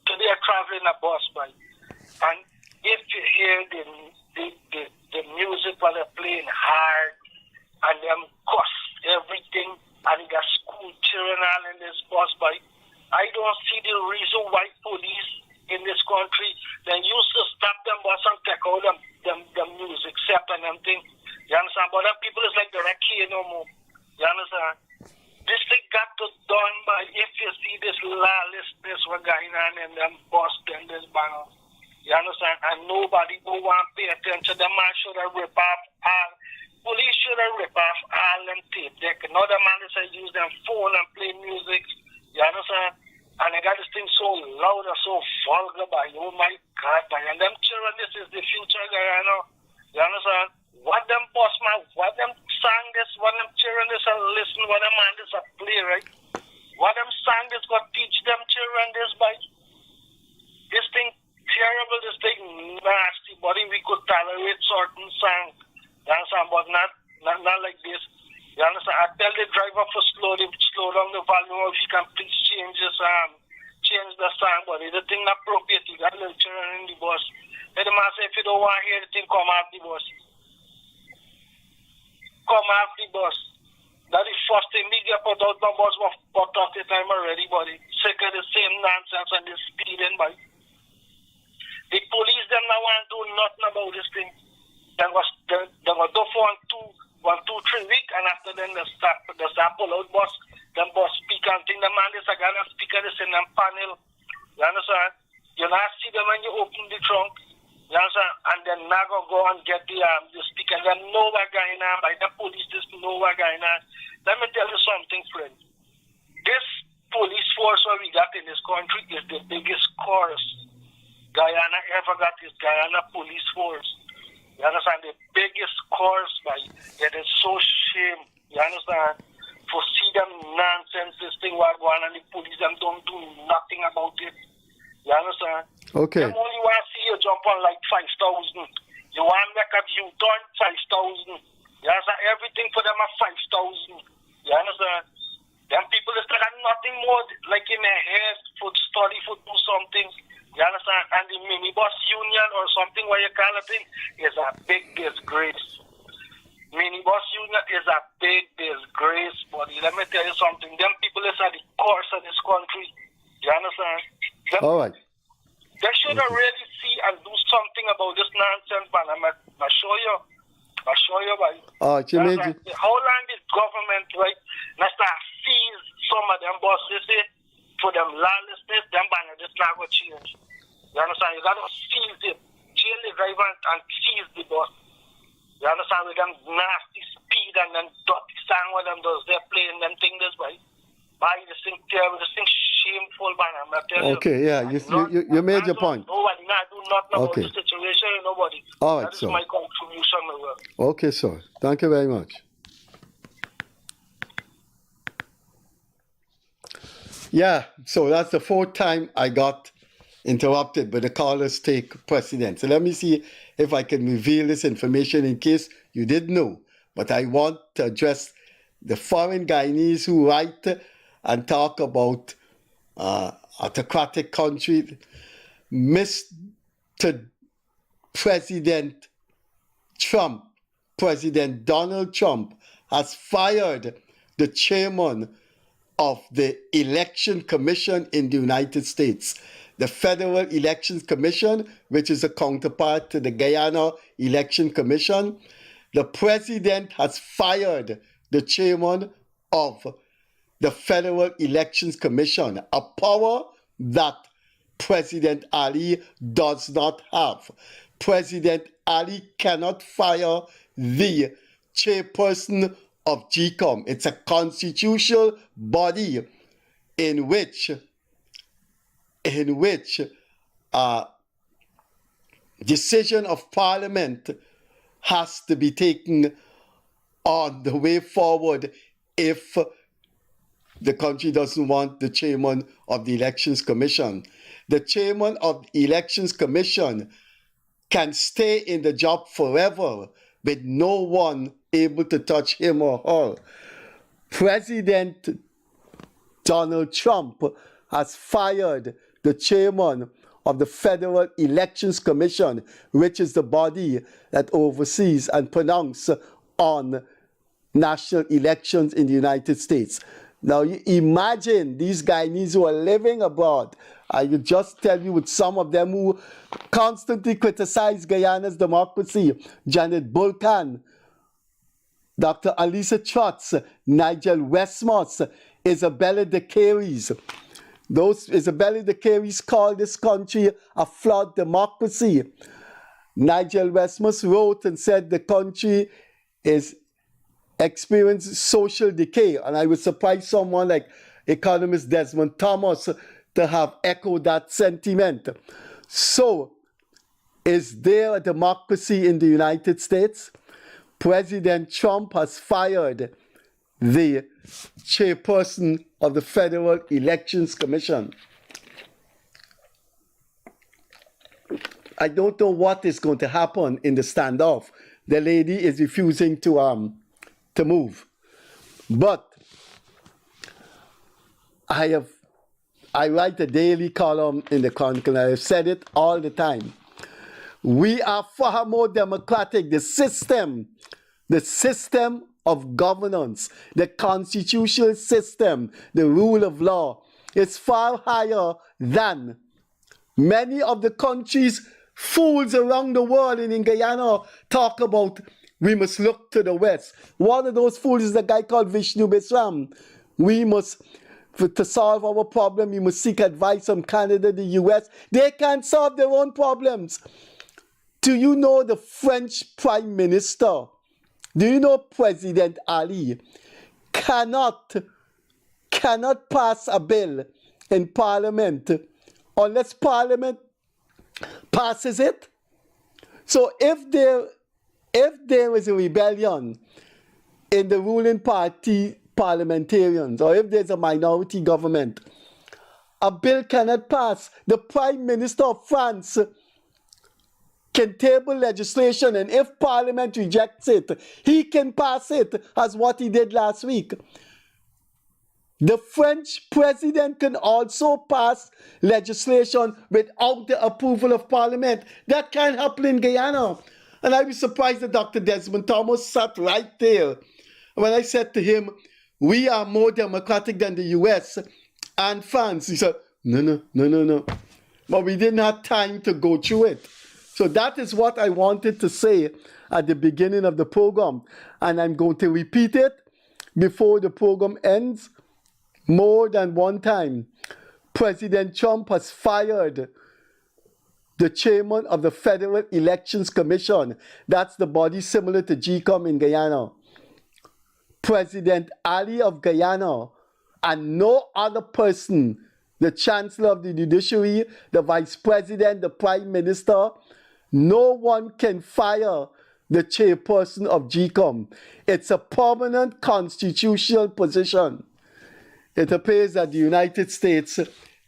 Today I travel in a bus, boy. And if you hear the music while they're playing hard and them cuss everything and you got school children all in this bus, boy, I don't see the reason why police in this country then used to stop them bus and take out them music set and them thing. You understand? But them people is like the Raki no more. You understand? This thing got to done by if you see this lawlessness we're going on in them bus and this banner. You understand? And nobody will want to pay attention. The man should have ripped off all. Police should have ripped off all them tape deck. Another man is use them phone and play music. You understand? And they got this thing so loud and so vulgar by oh my God, by and them children, this is the future guy, you know. You understand? What them boss man, what them sang this, what them children this and listen, what them man this a play, right? What them sang this got teach them children this by this thing terrible, this thing nasty, but if we could tolerate certain song, you understand, but not like this. You understand? I tell the driver for slow down the volume if he can please change the song, but it's the thing not appropriate. You got little children in the bus. Then the man say if you don't want to hear the thing, come off the bus. Come off the bus. That is first thing me get put out the bus for 30 time already, buddy. Second the same nonsense and the speeding by. The police them now want to do nothing about this thing. They was do for 1, 2, 3 weeks, and after then they start pull out bus. Them bus speak and thing. The man is a guy speaker this in them panel. You understand? You not see them when you open the trunk. You understand? And then now go and get the speaker. They know what going on. By the police just know what going on. Let me tell you something, friend. This police force what we got in this country is the biggest chorus Guyana ever got. Is Guyana police force. You understand? The biggest chorus by it is so shame. You understand? For see them nonsense, this thing what going on, and the police them don't do nothing about it. You understand? Okay. Them only want to see you jump on like 5,000. You want to make a U-turn 5,000. You understand? Everything for them are 5,000. You understand? Them people is got nothing more like in their head for study, for do something. You understand? And the minibus union or something what you call it is a big disgrace. Minibus union is a big disgrace, buddy. Let me tell you something. Them people is at the course of this country. You understand? All right. They should have really see and do something about this nonsense, man. I'll show you. Buddy. How long this government, right, now start seize some of them bosses for them lawlessness, them banner, this not going to change. You understand? You got to seize it. Jail the driver and seize the bus. You understand? With them nasty speed and then dirty song what them does. They're playing them things this way. By this thing terrible, this thing shameful, man. I'm not telling you. Okay, yeah, you made your point. Nobody not do nothing about the situation. Nobody. All right, that is my contribution, my brother. Okay, sir. Thank you very much. Yeah, so that's the 4th time I got interrupted, but the callers take precedence. So let me see if I can reveal this information in case you didn't know. But I want to address the foreign Guyanese who write and talk about autocratic country. Mr. President Trump, President Donald Trump, has fired the chairman of the Election Commission in the United States. The Federal Elections Commission, which is a counterpart to the Guyana Election Commission. The president has fired the chairman of the Federal Elections Commission, a power that President Ali does not have. President Ali cannot fire the chairperson of GCOM. It's a constitutional body in which decision of parliament has to be taken on the way forward if the country doesn't want the chairman of the Elections Commission. The chairman of the Elections Commission can stay in the job forever with no one able to touch him or her. President Donald Trump has fired the chairman of the Federal Elections Commission, which is the body that oversees and pronounces on national elections in the United States. Now, you imagine these Guyanese who are living abroad. I will just tell you with some of them who constantly criticize Guyana's democracy: Janet Bulkan, Dr. Alisa Trotz, Nigel Westmos, Isabella de Caries. Those Isabella de Caries called this country a flawed democracy. Nigel Westmos wrote and said the country is experiencing social decay. And I would surprise someone like economist Desmond Thomas to have echoed that sentiment. So, is there a democracy in the United States? President Trump has fired the chairperson of the Federal Elections Commission. I don't know what is going to happen in the standoff. The lady is refusing to move. But I write a daily column in the Chronicle, and I have said it all the time. We are far more democratic. The system of governance, the constitutional system, the rule of law is far higher than many of the countries fools around the world. And in Guyana talk about we must look to the West. One of those fools is a guy called Vishnu Bisram. We must, to solve our problem, we must seek advice from Canada, the US. They can't solve their own problems. Do you know the French Prime Minister? Do you know President Ali cannot pass a bill in Parliament unless Parliament passes it? So if there is a rebellion in the ruling party parliamentarians, or if there's a minority government, a bill cannot pass. The Prime Minister of France can table legislation, and if Parliament rejects it, he can pass it, as what he did last week. The French president can also pass legislation without the approval of Parliament. That can't happen in Guyana. And I was surprised that Dr. Desmond Thomas sat right there. When I said to him, we are more democratic than the US and France, he said, no. But we didn't have time to go through it. So that is what I wanted to say at the beginning of the program. And I'm going to repeat it before the program ends more than one time. President Trump has fired the chairman of the Federal Elections Commission. That's the body similar to GCOM in Guyana. President Ali of Guyana, and no other person, the Chancellor of the Judiciary, the Vice President, the Prime Minister, no one can fire the chairperson of GCOM. It's a permanent constitutional position. It appears that the United States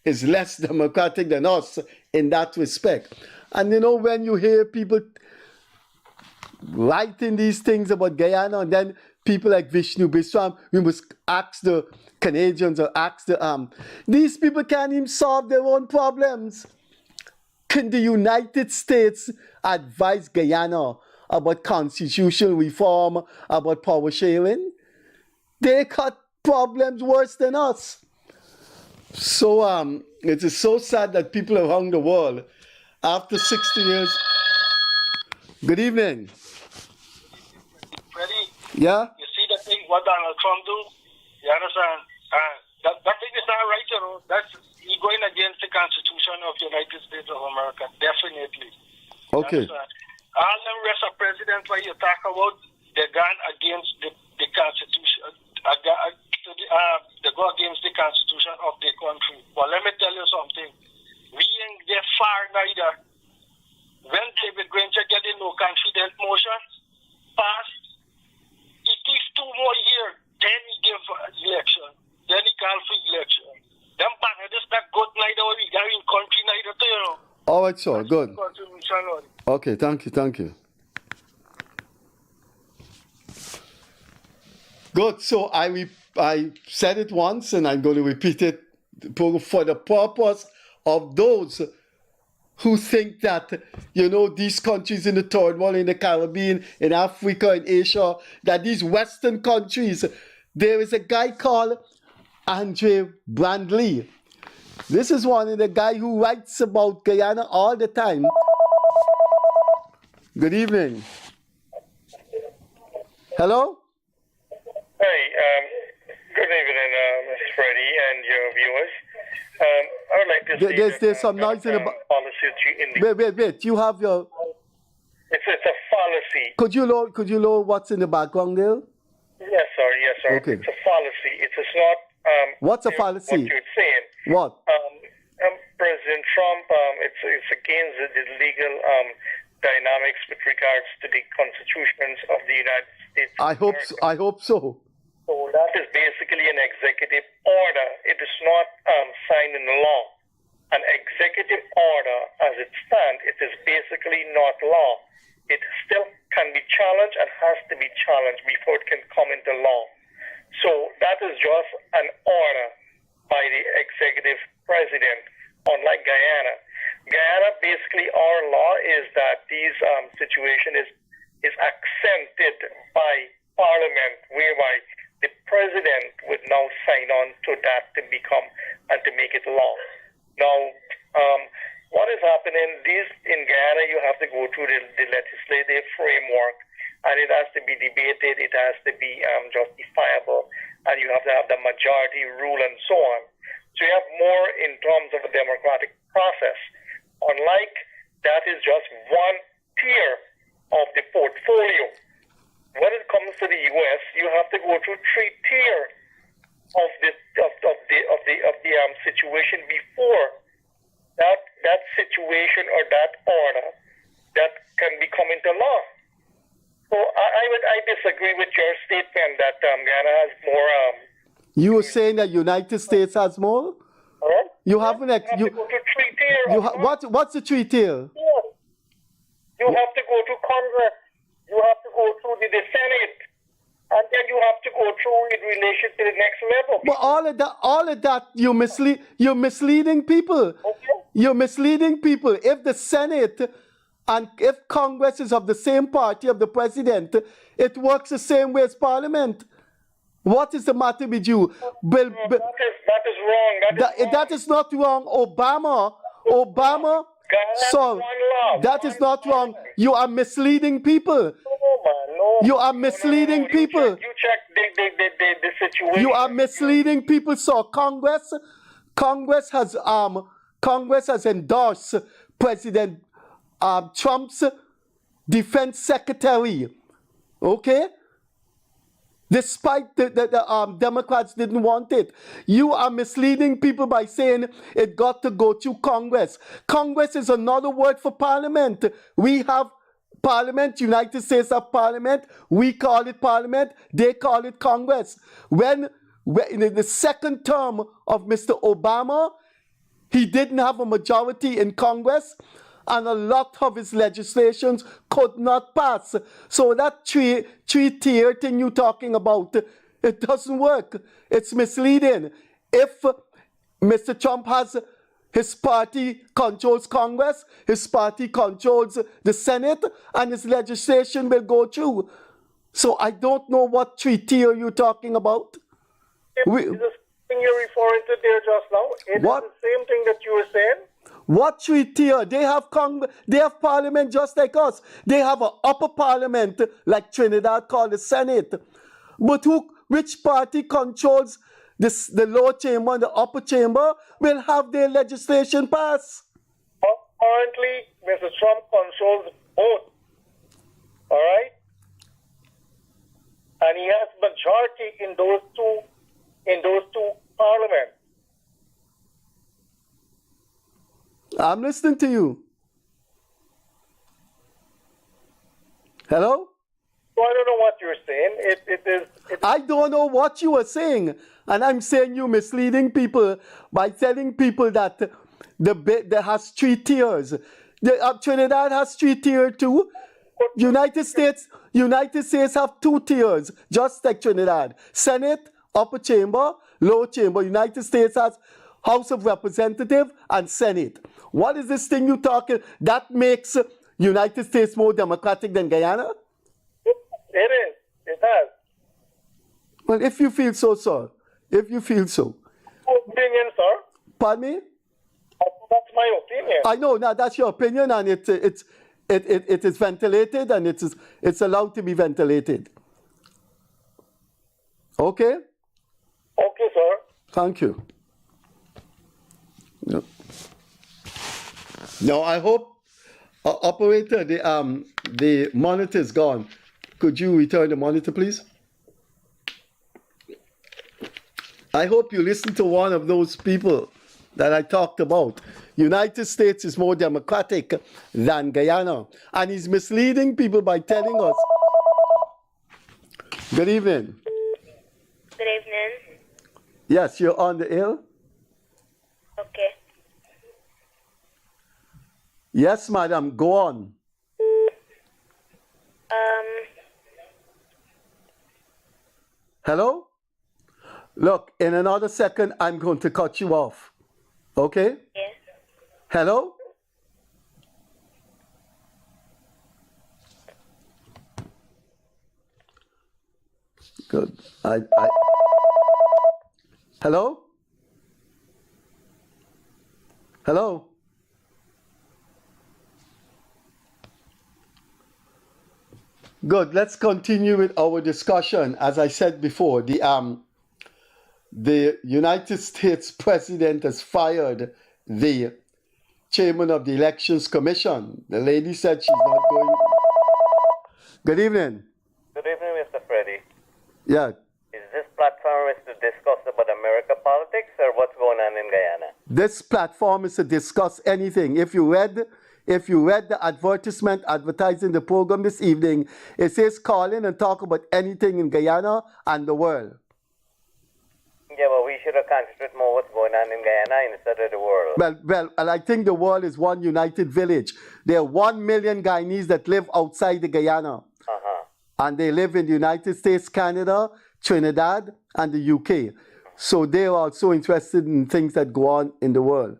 is less democratic than us in that respect. And you know, when you hear people writing these things about Guyana, and then people like Vishnu Bisram, we must ask the Canadians or ask the these people can't even solve their own problems. Can the United States advise Guyana about constitutional reform, about power sharing? They got problems worse than us. So it is so sad that people around the world, after 60 years... Good evening. Freddie, Yeah? you see the thing, what Donald Trump do? You understand? That thing is not right, you know. That's he going against the Constitution of the United States of America, definitely. Okay. All them rest of presidents where you talk about, they're gone against the Constitution. They go against the Constitution of the country. But let me tell you something. We ain't get far neither. When David Granger get the no confidence motion passed, it takes 2 more years. Then he give election. Then he call for election. Them Bangladesh not good neither. We got in country neither too, you know. All right, sir. Good. Okay, thank you. Good. So I said it once, and I'm going to repeat it for the purpose of those who think that, these countries in the third world, in the Caribbean, in Africa, in Asia, that these Western countries, there is a guy called Andre Brandley. This is one of the guy who writes about Guyana all the time. Good evening. Hello? Hey, good evening, Mr. Freddie and your viewers. I would like to say there's some noise in the wait. You have your. It's a fallacy. Could you lower what's in the background there? Yes, sir. Okay. It's a fallacy. It is not. What's a fallacy? What you're saying. What? President Trump. It's against the legal dynamics with regards to the constitutions of the United States. I hope so. So that is basically an executive order. It is not signed in law. An executive order, as it stands, it is basically not law. It still can be challenged and has to be challenged before it can come into law. So that is just an order by the executive president, unlike Guyana. Guyana, basically, our law is that these situation is accented by Parliament, whereby the president would now sign on to that to become and to make it law. Now, what is happening? In Guyana, you have to go through the legislative framework, and it has to be debated, it has to be justifiable, and you have to have the majority rule and so on. So you have more in terms of a democratic process. Unlike that is just one tier of the portfolio. When it comes to the U.S., you have to go through 3 tiers of the situation before that situation or that order that can become into law. So I disagree with your statement that Guyana has more. You were saying that United States has more? Right? You haven't. You have to go to 3 tiers. What's the 3 tier? You have to go to Congress. You have to go through the Senate, and then you have to go through in relation to the next level. But all of that, you're misleading people. Okay. You're misleading people. If the Senate and if Congress is of the same party of the president, it works the same way as Parliament. What is the matter with you? That is wrong. That is not wrong. Obama. So that is not wrong. You are misleading people. No. You are misleading people. You check the situation. You are misleading people. So Congress has endorsed President Trump's defense secretary. Okay? Despite the Democrats didn't want it. You are misleading people by saying it got to go to Congress. Congress is another word for Parliament. We have Parliament, United States have Parliament. We call it Parliament. They call it Congress. When in the second term of Mr. Obama, he didn't have a majority in Congress, and a lot of his legislations could not pass. So that three-tier thing you're talking about, it doesn't work. It's misleading. If Mr. Trump has his party controls Congress, his party controls the Senate, and his legislation will go through. So I don't know what three-tier you're talking about. The thing you're referring to there just now, it what? Is the same thing that you were saying. What three-tier? They have Parliament just like us. They have an upper Parliament like Trinidad called the Senate. But which party controls the lower chamber and the upper chamber will have their legislation pass? Currently, Mr. Trump controls both. All right? And he has majority in those two parliaments. I'm listening to you. Hello? So I don't know what you're saying. I don't know what you are saying. And I'm saying you're misleading people by telling people that there has three tiers. Trinidad has three tiers too. United States have 2 tiers, just like Trinidad. Senate, upper chamber, lower chamber. United States has House of Representatives and Senate. What is this thing you talking? That makes United States more democratic than Guyana? It is. It has. Well, if you feel so, sir. If you feel so. Opinion, sir. Pardon me? That's my opinion. I know, now that's your opinion, and it is ventilated, and it's allowed to be ventilated. Okay? Okay, sir. Thank you. No. Now, I hope, operator, the monitor is gone. Could you return the monitor, please? I hope you listen to one of those people that I talked about. United States is more democratic than Guyana. And he's misleading people by telling us. Good evening. Good evening. Yes, you're on the air. Okay. Yes, madam, go on. Hello? Look, in another second, I'm going to cut you off. Okay? Yes. Hello? Good. Hello? Hello? Good. Let's continue with our discussion. As I said before, the United States president has fired the chairman of the Elections Commission. The lady said she's not going. Good evening. Good evening, Mr. Freddie. Yeah. Is this platform is to discuss about America politics or what's going on in Guyana? This platform is to discuss anything. If you read the advertisement advertising the program this evening, it says call in and talk about anything in Guyana and the world. Yeah, but we should have concentrated more what's going on in Guyana instead of the world. Well, and I think the world is one united village. There are 1 million Guyanese that live outside the Guyana. And they live in the United States, Canada, Trinidad, and the UK. So they're also interested in things that go on in the world.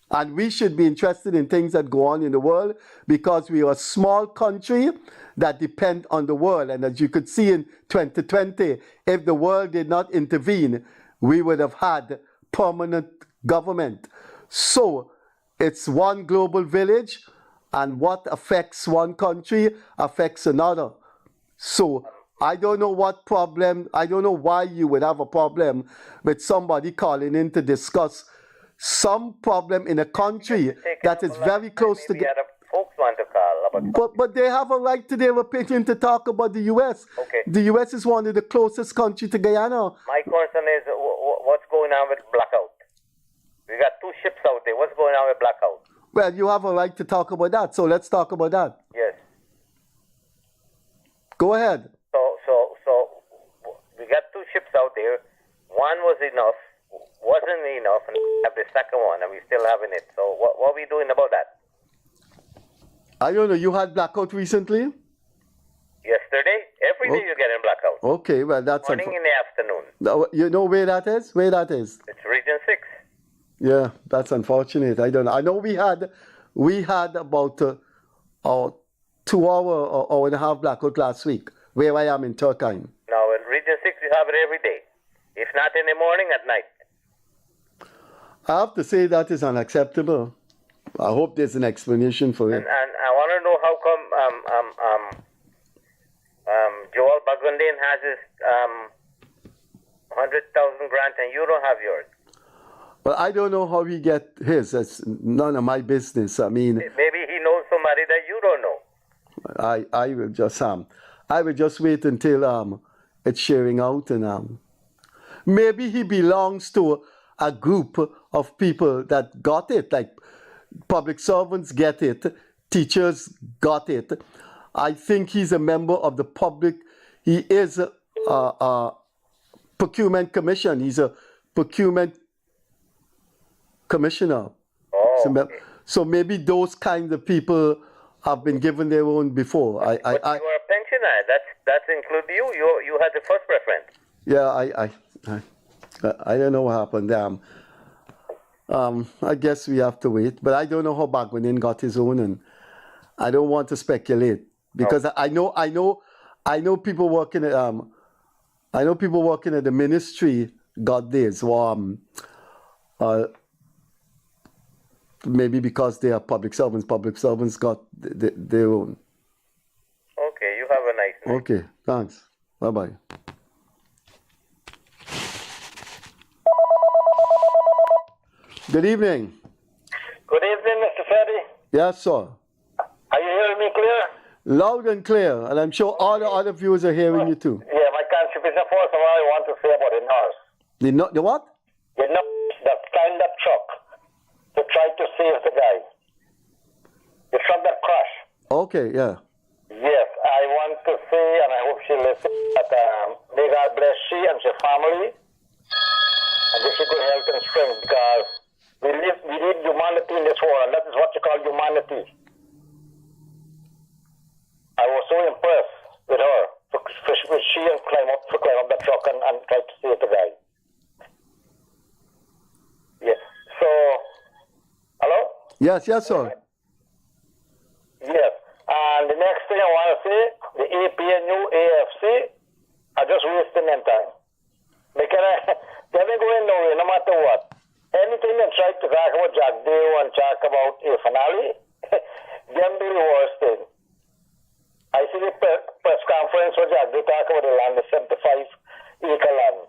And we should be interested in things that go on in the world because we are a small country that depend on the world. And as you could see in 2020, if the world did not intervene, we would have had permanent government. So it's one global village, and what affects one country affects another. So I don't know what problem, I don't know why you would have a problem with somebody calling in to discuss some problem in a country that is very close to Maybe other folks want to call about but they have a right to their opinion to talk about the U.S. Okay. The U.S. is one of the closest countries to Guyana. My concern is what's going on with blackout. We got 2 ships out there. What's going on with blackout? Well, you have a right to talk about that, so let's talk about that. Yes. Go ahead. So we got 2 ships out there. One wasn't enough, and we have the second one, and we're still having it. So what are we doing about that? I don't know, you had blackout recently? Yesterday? Every day you're getting blackout. Okay, well, that's... Morning in the afternoon. You know where that is? Where that is? It's Region 6. Yeah, that's unfortunate. I don't know. I know we had about 2 hour or hour and a half blackout last week, where I am in Turkine. Now in Region 6 you have it every day. If not in the morning, at night. I have to say that is unacceptable. I hope there's an explanation for it. And I want to know how come Joel Bagundin has his 100,000 grant and you don't have yours. Well, I don't know how he get his. That's none of my business. I mean, maybe he knows somebody that you don't know. I will just wait until it's sharing out, and maybe he belongs to a group of people that got it, like public servants get it, teachers got it. I think he's a member of the public. He is a procurement commission. He's a procurement commissioner. So maybe those kinds of people have been given their own before. But you are a pensioner. That includes you. You had the first preference. Yeah, I don't know what happened. I guess we have to wait. But I don't know how Bagwinin got his own, and I don't want to speculate because I know people working at the ministry got theirs. Maybe because they are public servants got their own. Okay, you have a nice night. Okay, thanks. Bye-bye. Good evening. Good evening, Mr. Freddie. Yes, sir. Are you hearing me clear? Loud and clear, and I'm sure all the other viewers are hearing you too. Yeah, my contribution first of all I want to say about the nurse. The what? The nurse that climbed that truck to try to save the guy. The truck that crashed. Okay, yeah. Yes, I want to say, and I hope she listens, that may God bless she and her family, and give her good health and strength, because we need humanity in this world, and that is what you call humanity. I was so impressed with her, with she and climb up that truck and try to save the guy. Yes. So, hello? Yes, sir. Yes. And the next thing I want to say, the APNU, AFC, are just wasting their time. Because they're not going nowhere, no matter what. Anything they try to talk about Jack Dale and talk about a finale, them be the worst thing. I see the press conference where Jack Dale talk about the land, the 75-acre land.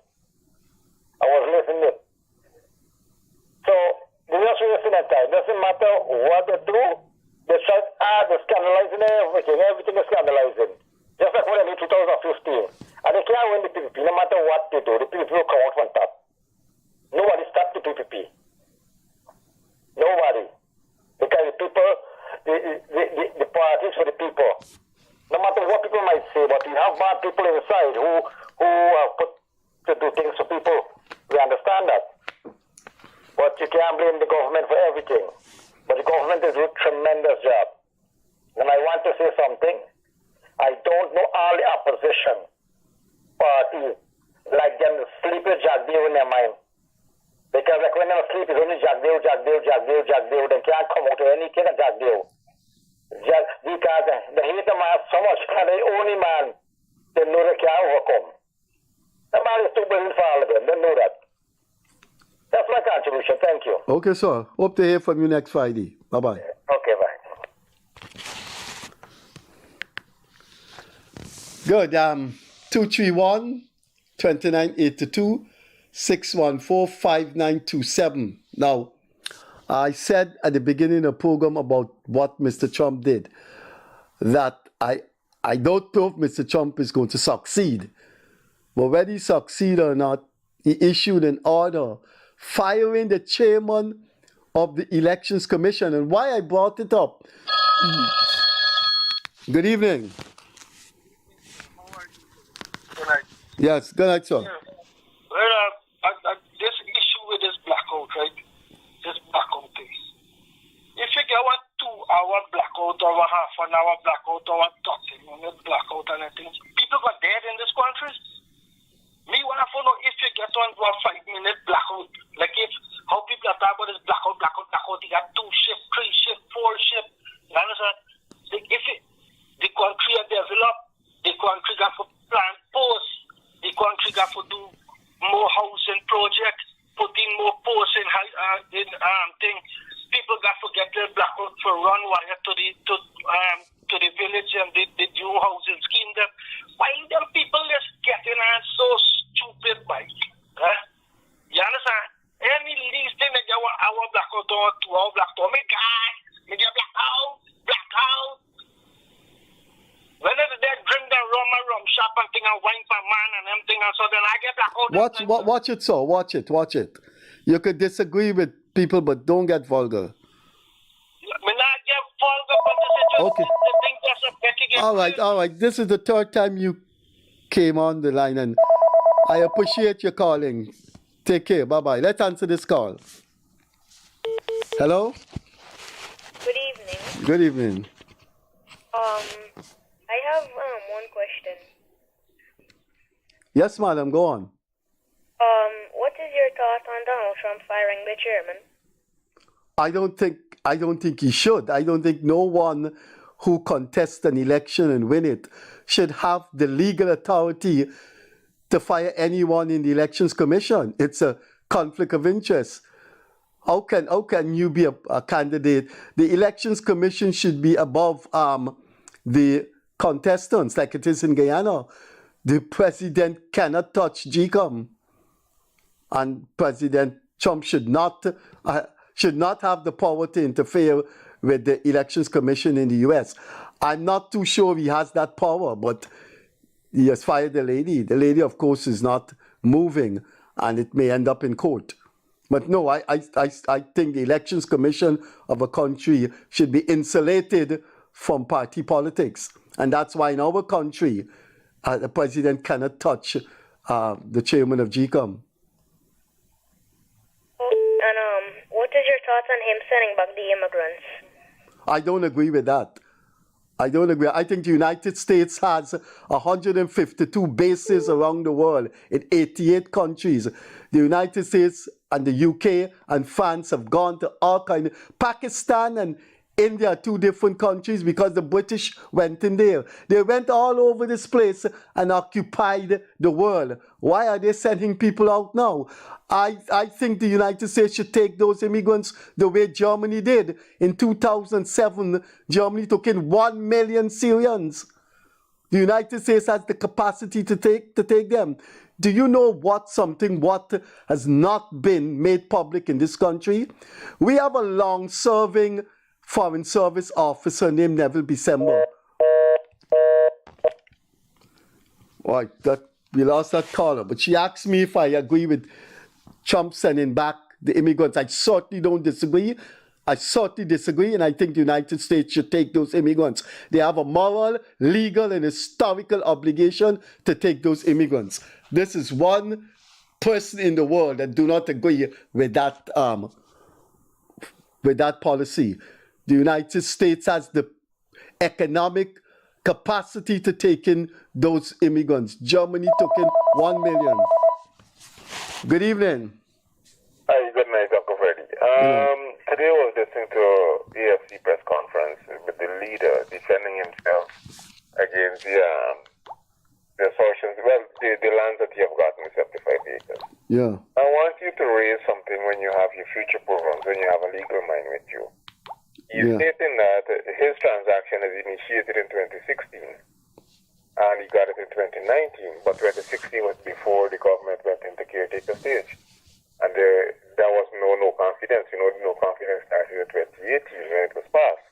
I was listening to it. So, they're just wasting their time. Doesn't matter what they do, they try, they're scandalizing everything is scandalizing. Just like what they did in 2015. And they can't win the PPP, no matter what they do, the PPP will come out on top. Nobody stopped the PPP. Nobody. Because the people, the parties for the people. No matter what people might say, but you have bad people inside who are put to do things for people. We understand that. But you can't blame the government for everything. But the government is doing a tremendous job. And I want to say something. I don't know all the opposition parties like them sleep with Jack Dale in their mind. Because like when they sleep, it's only Jack Dale. They can't come out of anything of Jack Dale. Because they hate the man so much, and the only man they know they can't overcome. The man is too brilliant for all of them. They know that. That's my contribution. Thank you. Okay, sir. Hope to hear from you next Friday. Bye-bye. Okay, bye. Good. 231-2982, 614-5927. Now, I said at the beginning of the program about what Mr. Trump did, that I don't know if Mr. Trump is going to succeed. But whether he succeed or not, he issued an order firing the chairman of the Elections Commission. And why I brought it up. Good evening. Good night. Yes, good night, sir. Yeah. Well, this issue with this blackout, right? This blackout thing. If you get 1 2-hour blackout or a half an hour blackout or a 30-minute blackout and anything, people got dead in this country. Me want to know if you get on to a 5-minute blackout, like if how people are talking about this blackout, they got 2 shifts, 3 shifts, 4 shifts. You understand? If the country are developed, the country got to plan posts, the country got to do more housing projects, put in more posts in thing. People got to get their blackout for run wire to the village and the new housing scheme. Why them people just getting on so stupid, Mike? Huh? You understand? Any least thing that you want our blackout or 2-hour blackout, me get blackout. When they drink the rum shop and thing and wine for man and them thing and so then I get blackout. Watch it, sir. Watch it. You could disagree with people, but don't get vulgar. Me not get vulgar, but this is just the thing that's a petty. All right. This is the 3rd time you came on the line, and I appreciate your calling. Take care. Bye-bye. Let's answer this call. Hello? Good evening. Good evening. I have one question. Yes, madam, go on. What is your thought on Donald Trump firing the chairman? I don't think he should. I don't think no one who contests an election and win it should have the legal authority to fire anyone in the Elections Commission. It's a conflict of interest. How can you be a candidate? The Elections Commission should be above the contestants, like it is in Guyana. The president cannot touch GCOM, and President Trump should not have the power to interfere with the Elections Commission in the U.S. I'm not too sure he has that power, but he has fired the lady. The lady, of course, is not moving, and it may end up in court. But no, I think the Elections Commission of a country should be insulated from party politics. And that's why in our country, the president cannot touch the chairman of GCOM. And what is your thoughts on him sending back the immigrants? I don't agree with that. I don't agree. I think the United States has 152 bases around the world in 88 countries. The United States and the UK and France have gone to all kinds. Pakistan and India are two different countries because the British went in there. They went all over this place and occupied the world. Why are they sending people out now? I think the United States should take those immigrants the way Germany did. In 2007, Germany took in 1 million Syrians. The United States has the capacity to take them. Do you know what has not been made public in this country? We have a long-serving Foreign Service officer named Neville Bisembo. Right, we lost that caller, but she asked me if I agree with Trump sending back the immigrants. I certainly don't disagree. I certainly disagree, and I think the United States should take those immigrants. They have a moral, legal, and historical obligation to take those immigrants. This is one person in the world that do not agree with that policy. The United States has the economic capacity to take in those immigrants. Germany took in 1 million. Good evening. Hi, good night, Dr. Freddie. Today I was listening to AFC press conference with the leader defending himself against the assertions, the lands that you have gotten, the 75 acres. Yeah. I want you to raise something when you have your future programs, when you have a legal mind with you. You're stating that his transaction is initiated in 2016, and he got it in 2019, but 2016 was before the government went into caretaker stage. And there was no confidence. No confidence started in 2018 when it was passed.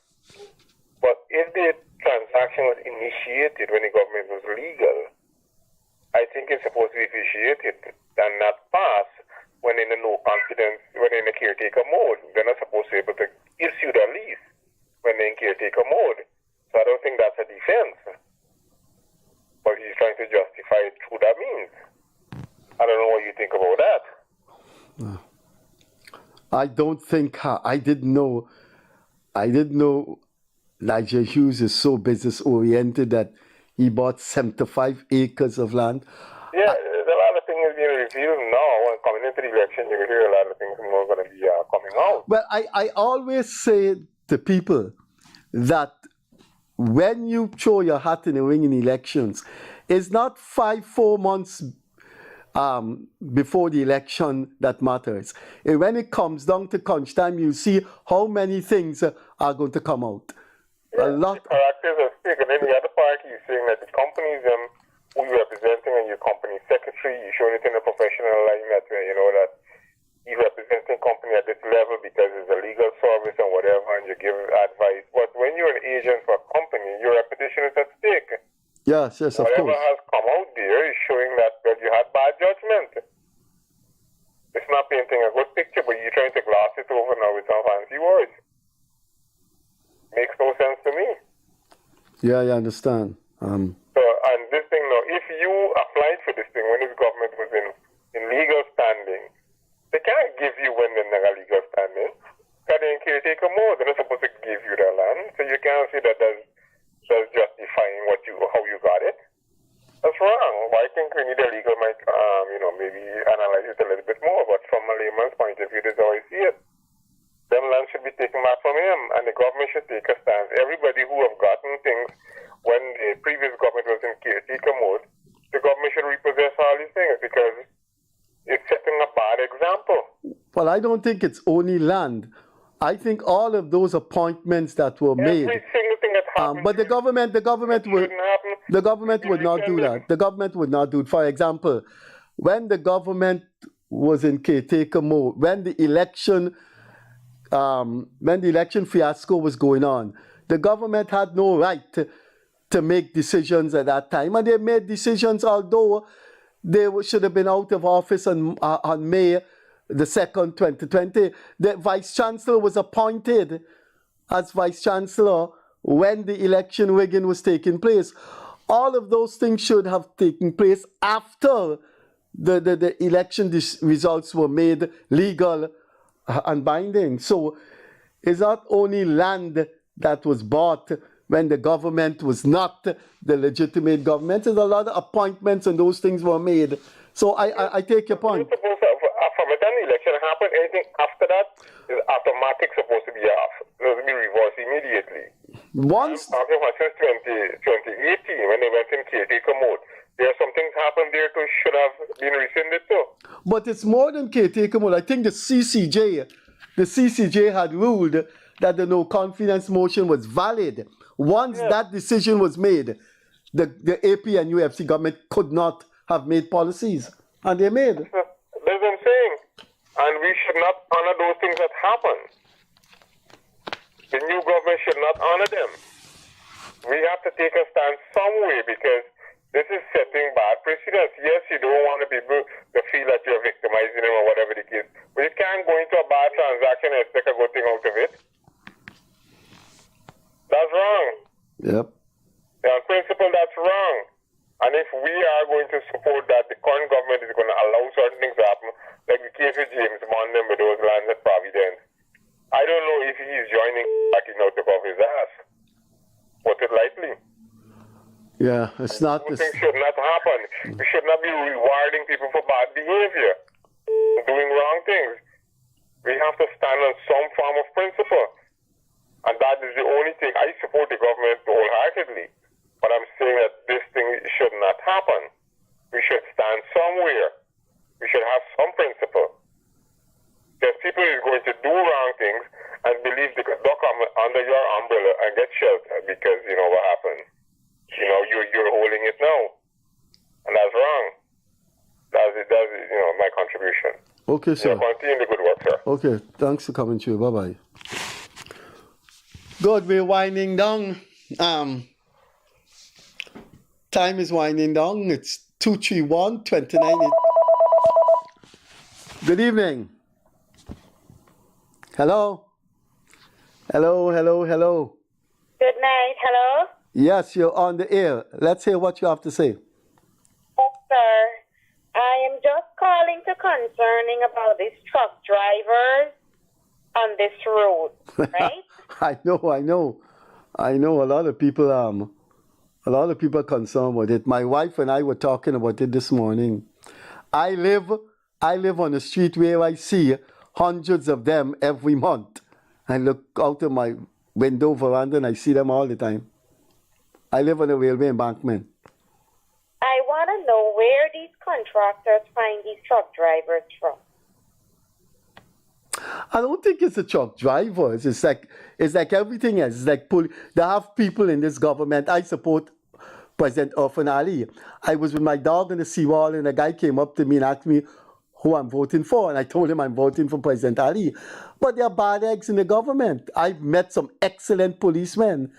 But if the transaction was initiated when the government was legal, I think it's supposed to be initiated and not pass when in a no confidence, when in a caretaker mode. They're not supposed to be able to issue the lease when they're in caretaker mode. So I don't think that's a defense. But he's trying to justify it through that means. I don't know what you think about that. I don't think I didn't know Elijah Hughes is so business oriented that he bought 75 acres of land. Yeah, there's a lot of things being revealed now. When coming into the election, you will hear a lot of things more going to be coming out. Well, I always say to people that when you throw your hat in the ring in elections, it's not 4 months before the election that matters. And when it comes down to crunch time, you see how many things are going to come out. Yeah, a lot. The characters are sick, and then the other party is saying that the companies who you're representing and your company secretary, you show it in a professional line that that you represent a company at this level because it's a legal service and whatever, and you give advice. But when you're an agent for a company, your reputation is at stake. Yes, of course. Whatever has come out there is showing that you had bad judgment. It's not painting a good picture, but you're trying to gloss it over now with some fancy words. Makes no sense to me. Yeah, I understand. So, and this thing now, if you applied for this thing when this government was in legal standing, they can't give you when they're in legal standing. Because they're in caretaker mode, they're not supposed to give you the land. So you can't say that that's justifying how you got it. That's wrong. Well, I think we need a legal might, maybe analyze it a little bit more. But from a layman's point of view, this is how I see it. Them land should be the government should take a stance. Everybody who have gotten things when the previous government was in caretaker mode, the government should repossess all these things because it's setting a bad example. Well, I don't think it's only land. I think all of those appointments that were made. Every single thing that happened. But the government would not do that. The government would not do it. For example, when the government was in caretaker mode, when the election fiasco was going on, the government had no right to make decisions at that time, and they made decisions although they should have been out of office on May the 2nd, 2020. The vice chancellor was appointed as vice chancellor when the election rigging was taking place. All of those things should have taken place after the election results were made legal and binding. So it's not only land that was bought when the government was not the legitimate government. There's a lot of appointments and those things were made. So I take your point. From a done election happen, anything after that is automatic supposed to be off. Supposed to be reversed immediately. Once I'm talking about since 2018 when they went in caretaker mode. There are some things happened there too should have been rescinded too. But it's more than caretaker mode. I think the CCJ had ruled that the no confidence motion was valid. Once that decision was made, the AP and UFC government could not have made policies. And they made. That's what I'm saying. And we should not honor those things that happen. The new government should not honor them. We have to take a stand somewhere because this is setting bad precedents. Yes, you don't want people to feel that you're victimizing them or whatever the case. But you can't go into a bad transaction and expect a good thing out of it. That's wrong. Yep. On principle, that's wrong. And if we are going to support that, the current government is going to allow certain things to happen, like the case with James Bond and with those lands at Providence. I don't know if he's joining backing out of his ass. Put it lightly. Yeah, it's not Those things should not happen. We should not be rewarding people for bad behavior, doing wrong things. We have to stand on some form of principle. And that is the only thing. I support the government wholeheartedly. But I'm saying that this thing should not happen. We should stand somewhere. We should have some principle. There's people who are going to do wrong things and believe they could duck under your umbrella and get shelter because, you know, what happened. You know, you're holding it now. And that's wrong. That's my contribution. Okay, sir. Continue the good work, sir. Okay, thanks for coming through. Bye-bye. Good, we're winding down. Time is winding down. It's 231-29. Good evening. Hello. Hello. Good night. Hello? Yes, you're on the air. Let's hear what you have to say. Yes, sir. I am just calling to concerning about these truck drivers on this road, right? I know. A lot of people are concerned with it. My wife and I were talking about it this morning. I live on a street where I see hundreds of them every month. I look out of my window veranda and I see them all the time. I live on a railway embankment. I want to know where these contractors find these truck drivers from. I don't think it's the truck drivers. It's like everything else. It's like they have people in this government. I support President Irfan Ali. I was with my dog on the seawall and a guy came up to me and asked me who I'm voting for. And I told him I'm voting for President Ali. But there are bad eggs in the government. I've met some excellent policemen.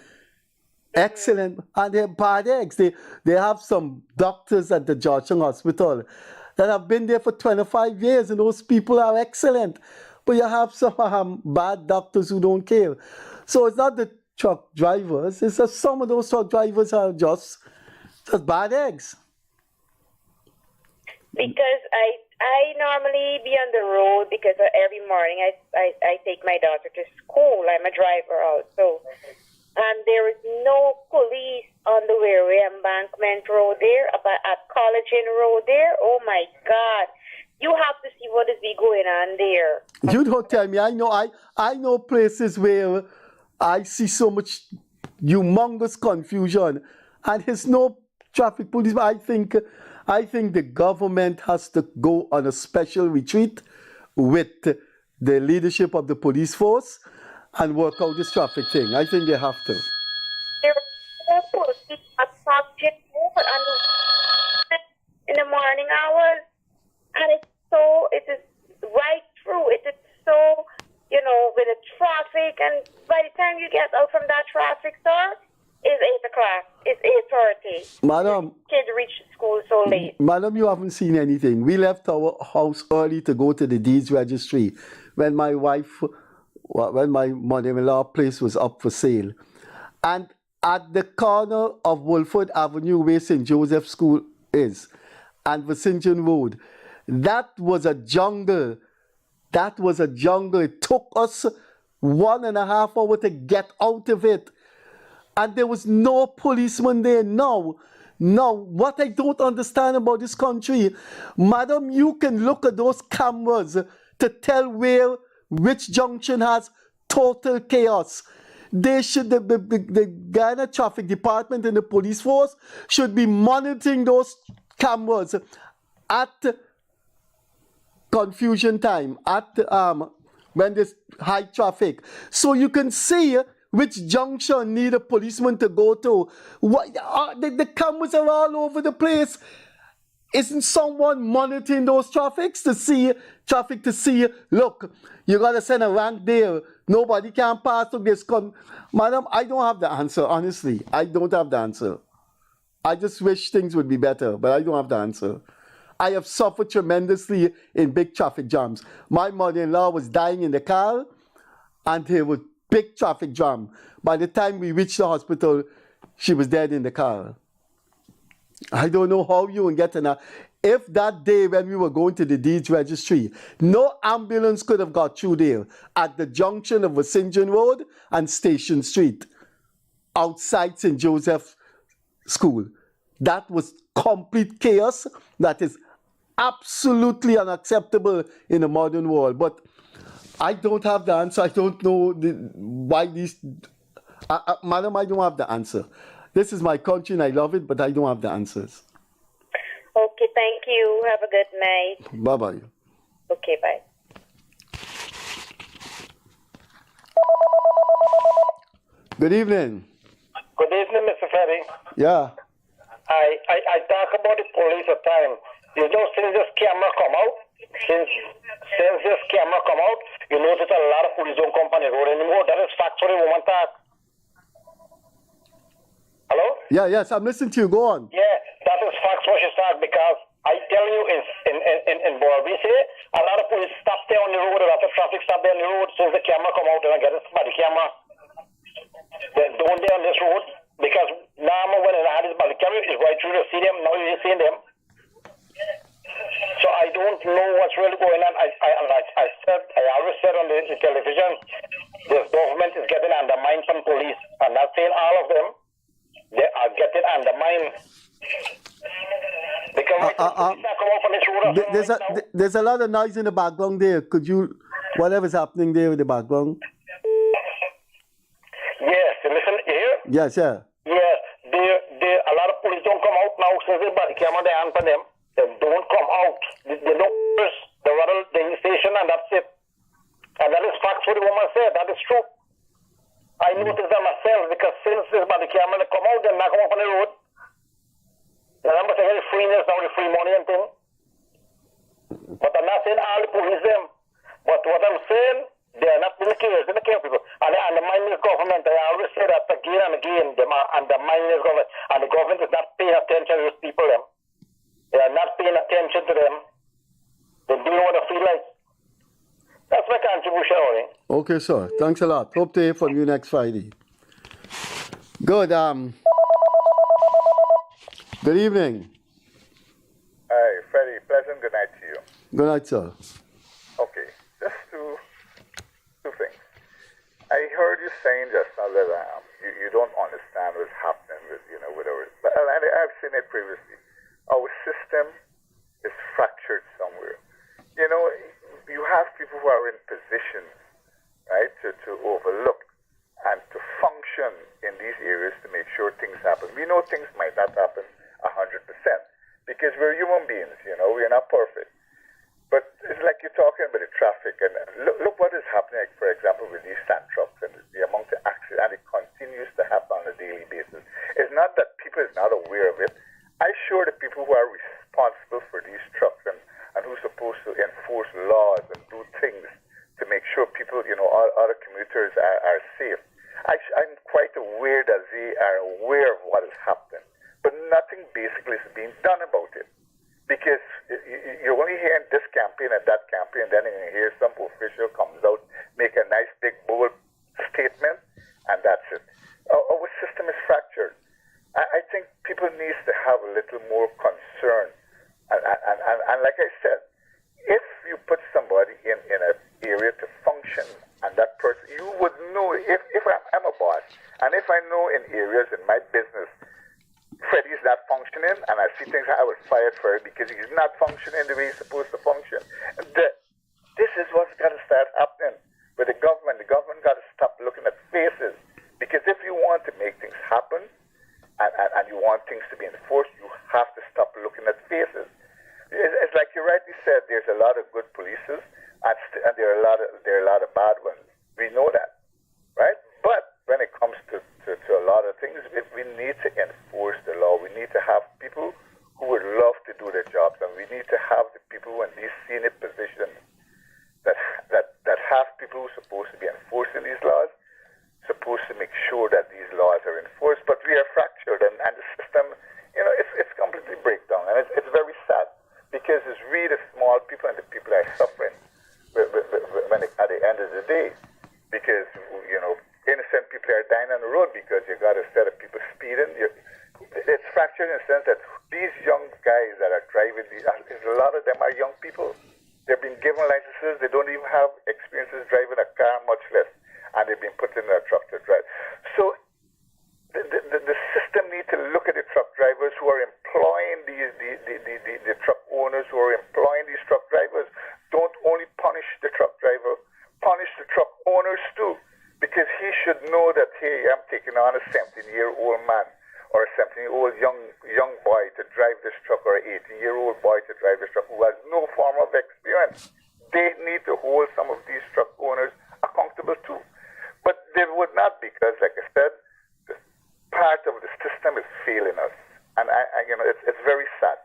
Excellent. And they're bad eggs. They have some doctors at the Georgetown Hospital that have been there for 25 years and those people are excellent. But you have some bad doctors who don't care. So it's not the truck drivers. It's just some of those truck drivers are just bad eggs. Because I normally be on the road because every morning I take my daughter to school. I'm a driver also. And there is no police on the railway embankment road there, at College Inn Road there. Oh my God. You have to see what is going on there. You don't tell me. I know places where I see so much humongous confusion, and there's no traffic police. But I think the government has to go on a special retreat with the leadership of the police force and work out this traffic thing. I think they have to. There are no police at Function and in the morning hours, and it is right through. It is so, with the traffic, and by the time you get out from that traffic, sir, it's 8 o'clock. It's 8:30. Madam, kids reach school so late. Madam, you haven't seen anything. We left our house early to go to the deeds registry when my mother-in-law place was up for sale. And at the corner of Wolford Avenue where St. Joseph School is and Vincentian Road, that was a jungle. That was a jungle. It took us 1.5 hours to get out of it. And there was no policeman there. No, what I don't understand about this country, madam, you can look at those cameras to tell which junction has total chaos. They should, the Guyana Traffic Department and the police force should be monitoring those cameras at confusion time, at when there's high traffic, so you can see which junction need a policeman to go to. The cameras are all over the place. Isn't someone monitoring those traffics to see, look, you got to send a rank there. Nobody can pass through this. Madam, I don't have the answer, honestly. I don't have the answer. I just wish things would be better, but I don't have the answer. I have suffered tremendously in big traffic jams. My mother-in-law was dying in the car, and there was big traffic jam. By the time we reached the hospital, she was dead in the car. I don't know how you will get in her. If that day when we were going to the deeds registry, no ambulance could have got through there at the junction of Vincentian Road and Station Street, outside St. Joseph School. That was complete chaos. That is absolutely unacceptable in the modern world. But I don't have the answer. I don't know why these... madam, I don't have the answer. This is my country and I love it, but I don't have the answers. Okay, thank you. Have a good night. Bye-bye. Okay, bye. Good evening. Good evening, Mr. Freddie. Yeah. I talk about the police at time. Since this camera come out, you notice a lot of police don't come on the road anymore. That is factually woman talk. Hello? Yeah, yes, I'm listening to you. Go on. Yeah, that is facts what she talk, because I tell you in Borby, a lot of police stop there on the road, a lot of traffic stop there on the road since the camera come out, and I get it by the camera. They're doing there on this road, because now when I had this by the camera, it's right through to see them, now you're seeing them. So I don't know what's really going on. I always said on the television, this government is getting undermined from police. I'm not saying all of them. They are getting undermined. Because there's a lot of noise in the background there. Could you, whatever's happening there in the background? Yes, listen here. Yes, yeah. Yeah, a lot of police don't come out now since they body camera they hand for them. They don't come out. They don't press the rattle the station, and that's it. And that is facts what the woman said. That is true. I noticed that myself, because since this body camera they come out, they're not come up on the road. Remember, they get freeness now, the free money and thing. But I'm not saying all the police them. But what I'm saying, they're not in the care. They're in the care people. And they undermine this government. I always say that again and again. They are undermining this government. And the government is not paying attention to these people. They are not paying attention to them. They do what they feel like. That's my contribution, Ollie. Okay, sir. Thanks a lot. Hope to hear from you next Friday. Good. Good evening. Hi, Freddie. Pleasant good night to you. Good night, sir. Okay, just two things. I heard you saying just now that you don't understand what's happening with our. But I've seen it previously. Our system is fractured somewhere. You have people who are in positions, right, to overlook and to function in these areas to make sure things happen. We know things might not happen 100% because we're human beings, we're not perfect. But it's like you're talking about the traffic, and look what is happening, like, for example, with these sand trucks and the amount of accidents, and it continues to happen on a daily basis. It's not that people is not aware of it. I sure the people who are responsible for these trucks and who are supposed to enforce laws and do things to make sure people, all other commuters are safe. I'm quite aware that they are aware of what is happening, but nothing basically is being done about it. Because you're only hearing this campaign and that campaign, and then you hear some official comes out, make a nice big bold statement, and that's it. Our system is fractured. I think people need to have a little more concern. And like I said, if you put somebody in an area to function, and that person, you would know, if I'm a boss, and if I know in areas in my business, Freddie's not functioning, and I see things I would fire for it because he's not functioning the way he's supposed to function. This is what's got to start happening with the government. The government got to stop looking at faces, because if you want to make things happen and you want things to be enforced, you have to stop looking at faces. It's like you rightly said. There's a lot of good polices, and there are a lot of bad ones. We know that, right? But when it comes to a lot of things, we need to enforce the law. We need to have people who would love to do their jobs, and we need to have the people in these senior positions that have people who are supposed to be enforcing these laws, supposed to make sure that these laws are enforced. But we are fractured, and the system, it's completely breakdown, and it's very sad, because it's really the small people and the people that are suffering at the end of the day, because innocent people are dying on the road because you got a set of people speeding. It's fractured in the sense that these young guys that are driving, a lot of them are young people. They've been given licenses. They don't even have experiences driving a car, much less. And they've been put in a truck to drive. So the system needs to look at the truck drivers who are employing the truck owners who are employing these truck drivers. Don't only punish the truck driver, punish the truck owners too. Because he should know that, hey, I'm taking on a 17-year-old man or a 17-year-old young boy to drive this truck, or an 18-year-old boy to drive this truck who has no form of experience. They need to hold some of these truck owners accountable too. But they would not, because, like I said, part of the system is failing us. And, it's very sad.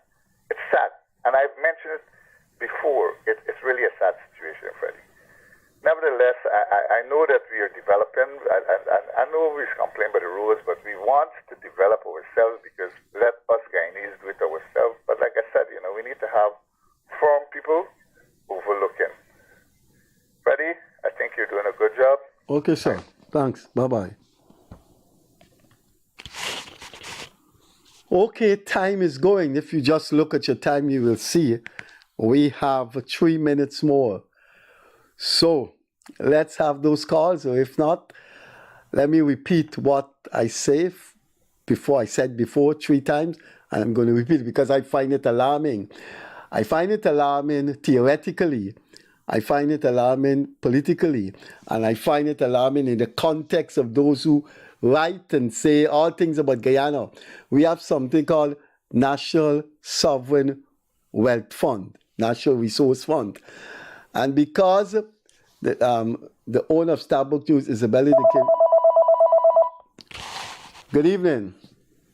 It's sad. And I've mentioned it before. It's really a sad situation, Freddie. Nevertheless, I know that we are developing, and I know we complain about the roads, but we want to develop ourselves, because let us Guyanese do it ourselves. But like I said, we need to have firm people overlooking. Freddie, I think you're doing a good job. Okay, sir. Thanks. Bye-bye. Okay, time is going. If you just look at your time, you will see we have 3 minutes more. So let's have those calls, or if not, let me repeat what I said before 3 times, and I'm going to repeat it because I find it alarming. I find it alarming theoretically, I find it alarming politically, and I find it alarming in the context of those who write and say all things about Guyana. We have something called National Sovereign Wealth Fund, National Resource Fund. And because the owner of Starbucks News, Isabella DeKim. Good evening.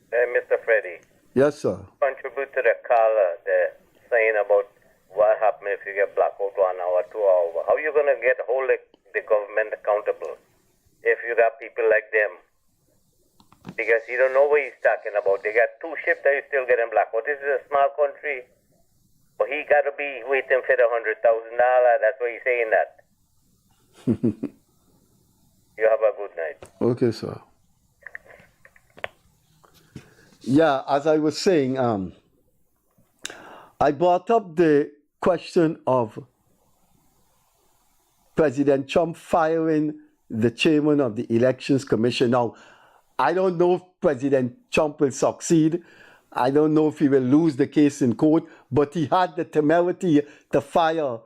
Hey, Mr. Freddie. Yes, sir. Contribute to the caller, the saying about what happens if you get blackout 1 hour, 2 hours. How are you going to hold the government accountable if you got people like them? Because you don't know what he's talking about. They got 2 ships that you still getting blackout. This is a small country. But he got to be waiting for the $100,000. That's why he's saying that. You have a good night. Okay, sir. Yeah, as I was saying, I brought up the question of President Trump firing the chairman of the Elections Commission. Now, I don't know if President Trump will succeed. I don't know if he will lose the case in court, but he had the temerity to fire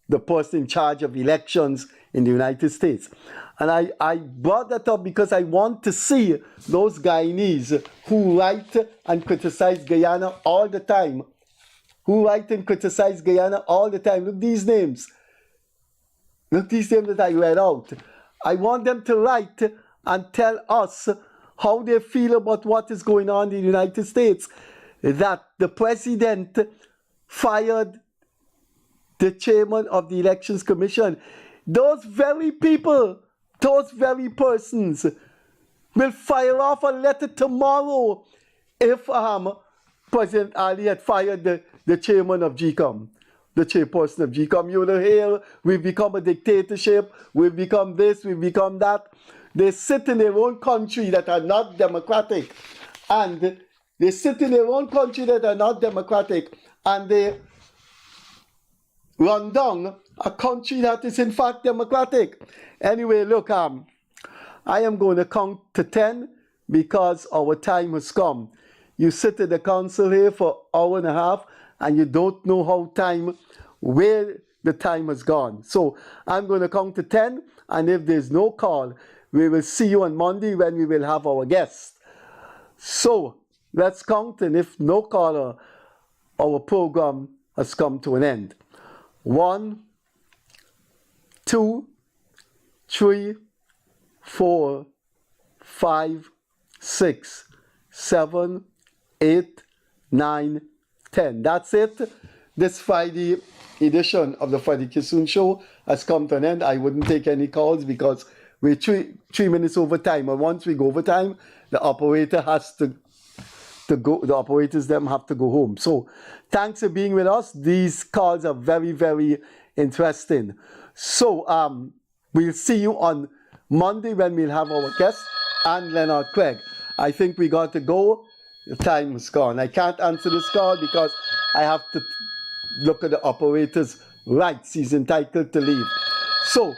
the person in charge of elections in the United States. And I brought that up because I want to see those Guyanese who write and criticize Guyana all the time. Who write and criticize Guyana all the time. Look these names. Look these names that I read out. I want them to write and tell us how they feel about what is going on in the United States. That the president fired the chairman of the Elections Commission. Those very people, those very persons will fire off a letter tomorrow if President Ali had fired the chairman of GCOM, the chairperson of GCOM. You will hear, we've become a dictatorship, we've become this, we've become that. They sit in their own country that are not democratic, and they sit in their own country that are not democratic, and they run down a country that is in fact democratic. Anyway, look, I am going to count to 10 because our time has come. You sit in the council here for an hour and a half and you don't know where the time has gone. So I'm going to count to 10, and if there's no call, we will see you on Monday when we will have our guest. So let's count, and if no caller, our program has come to an end. 1, 2, 3, 4, 5, 6, 7, 8, 9, 10. That's it. This Friday edition of the Freddie Kissoon Show has come to an end. I wouldn't take any calls because we're 3 minutes over time. And once we go over time, the operator has to go. The operators them have to go home. So thanks for being with us. These calls are very, very interesting. So we'll see you on Monday when we'll have our guest, Anne Leonard Craig. I think we got to go. The time is gone. I can't answer this call because I have to look at the operator's rights. He's entitled to leave. So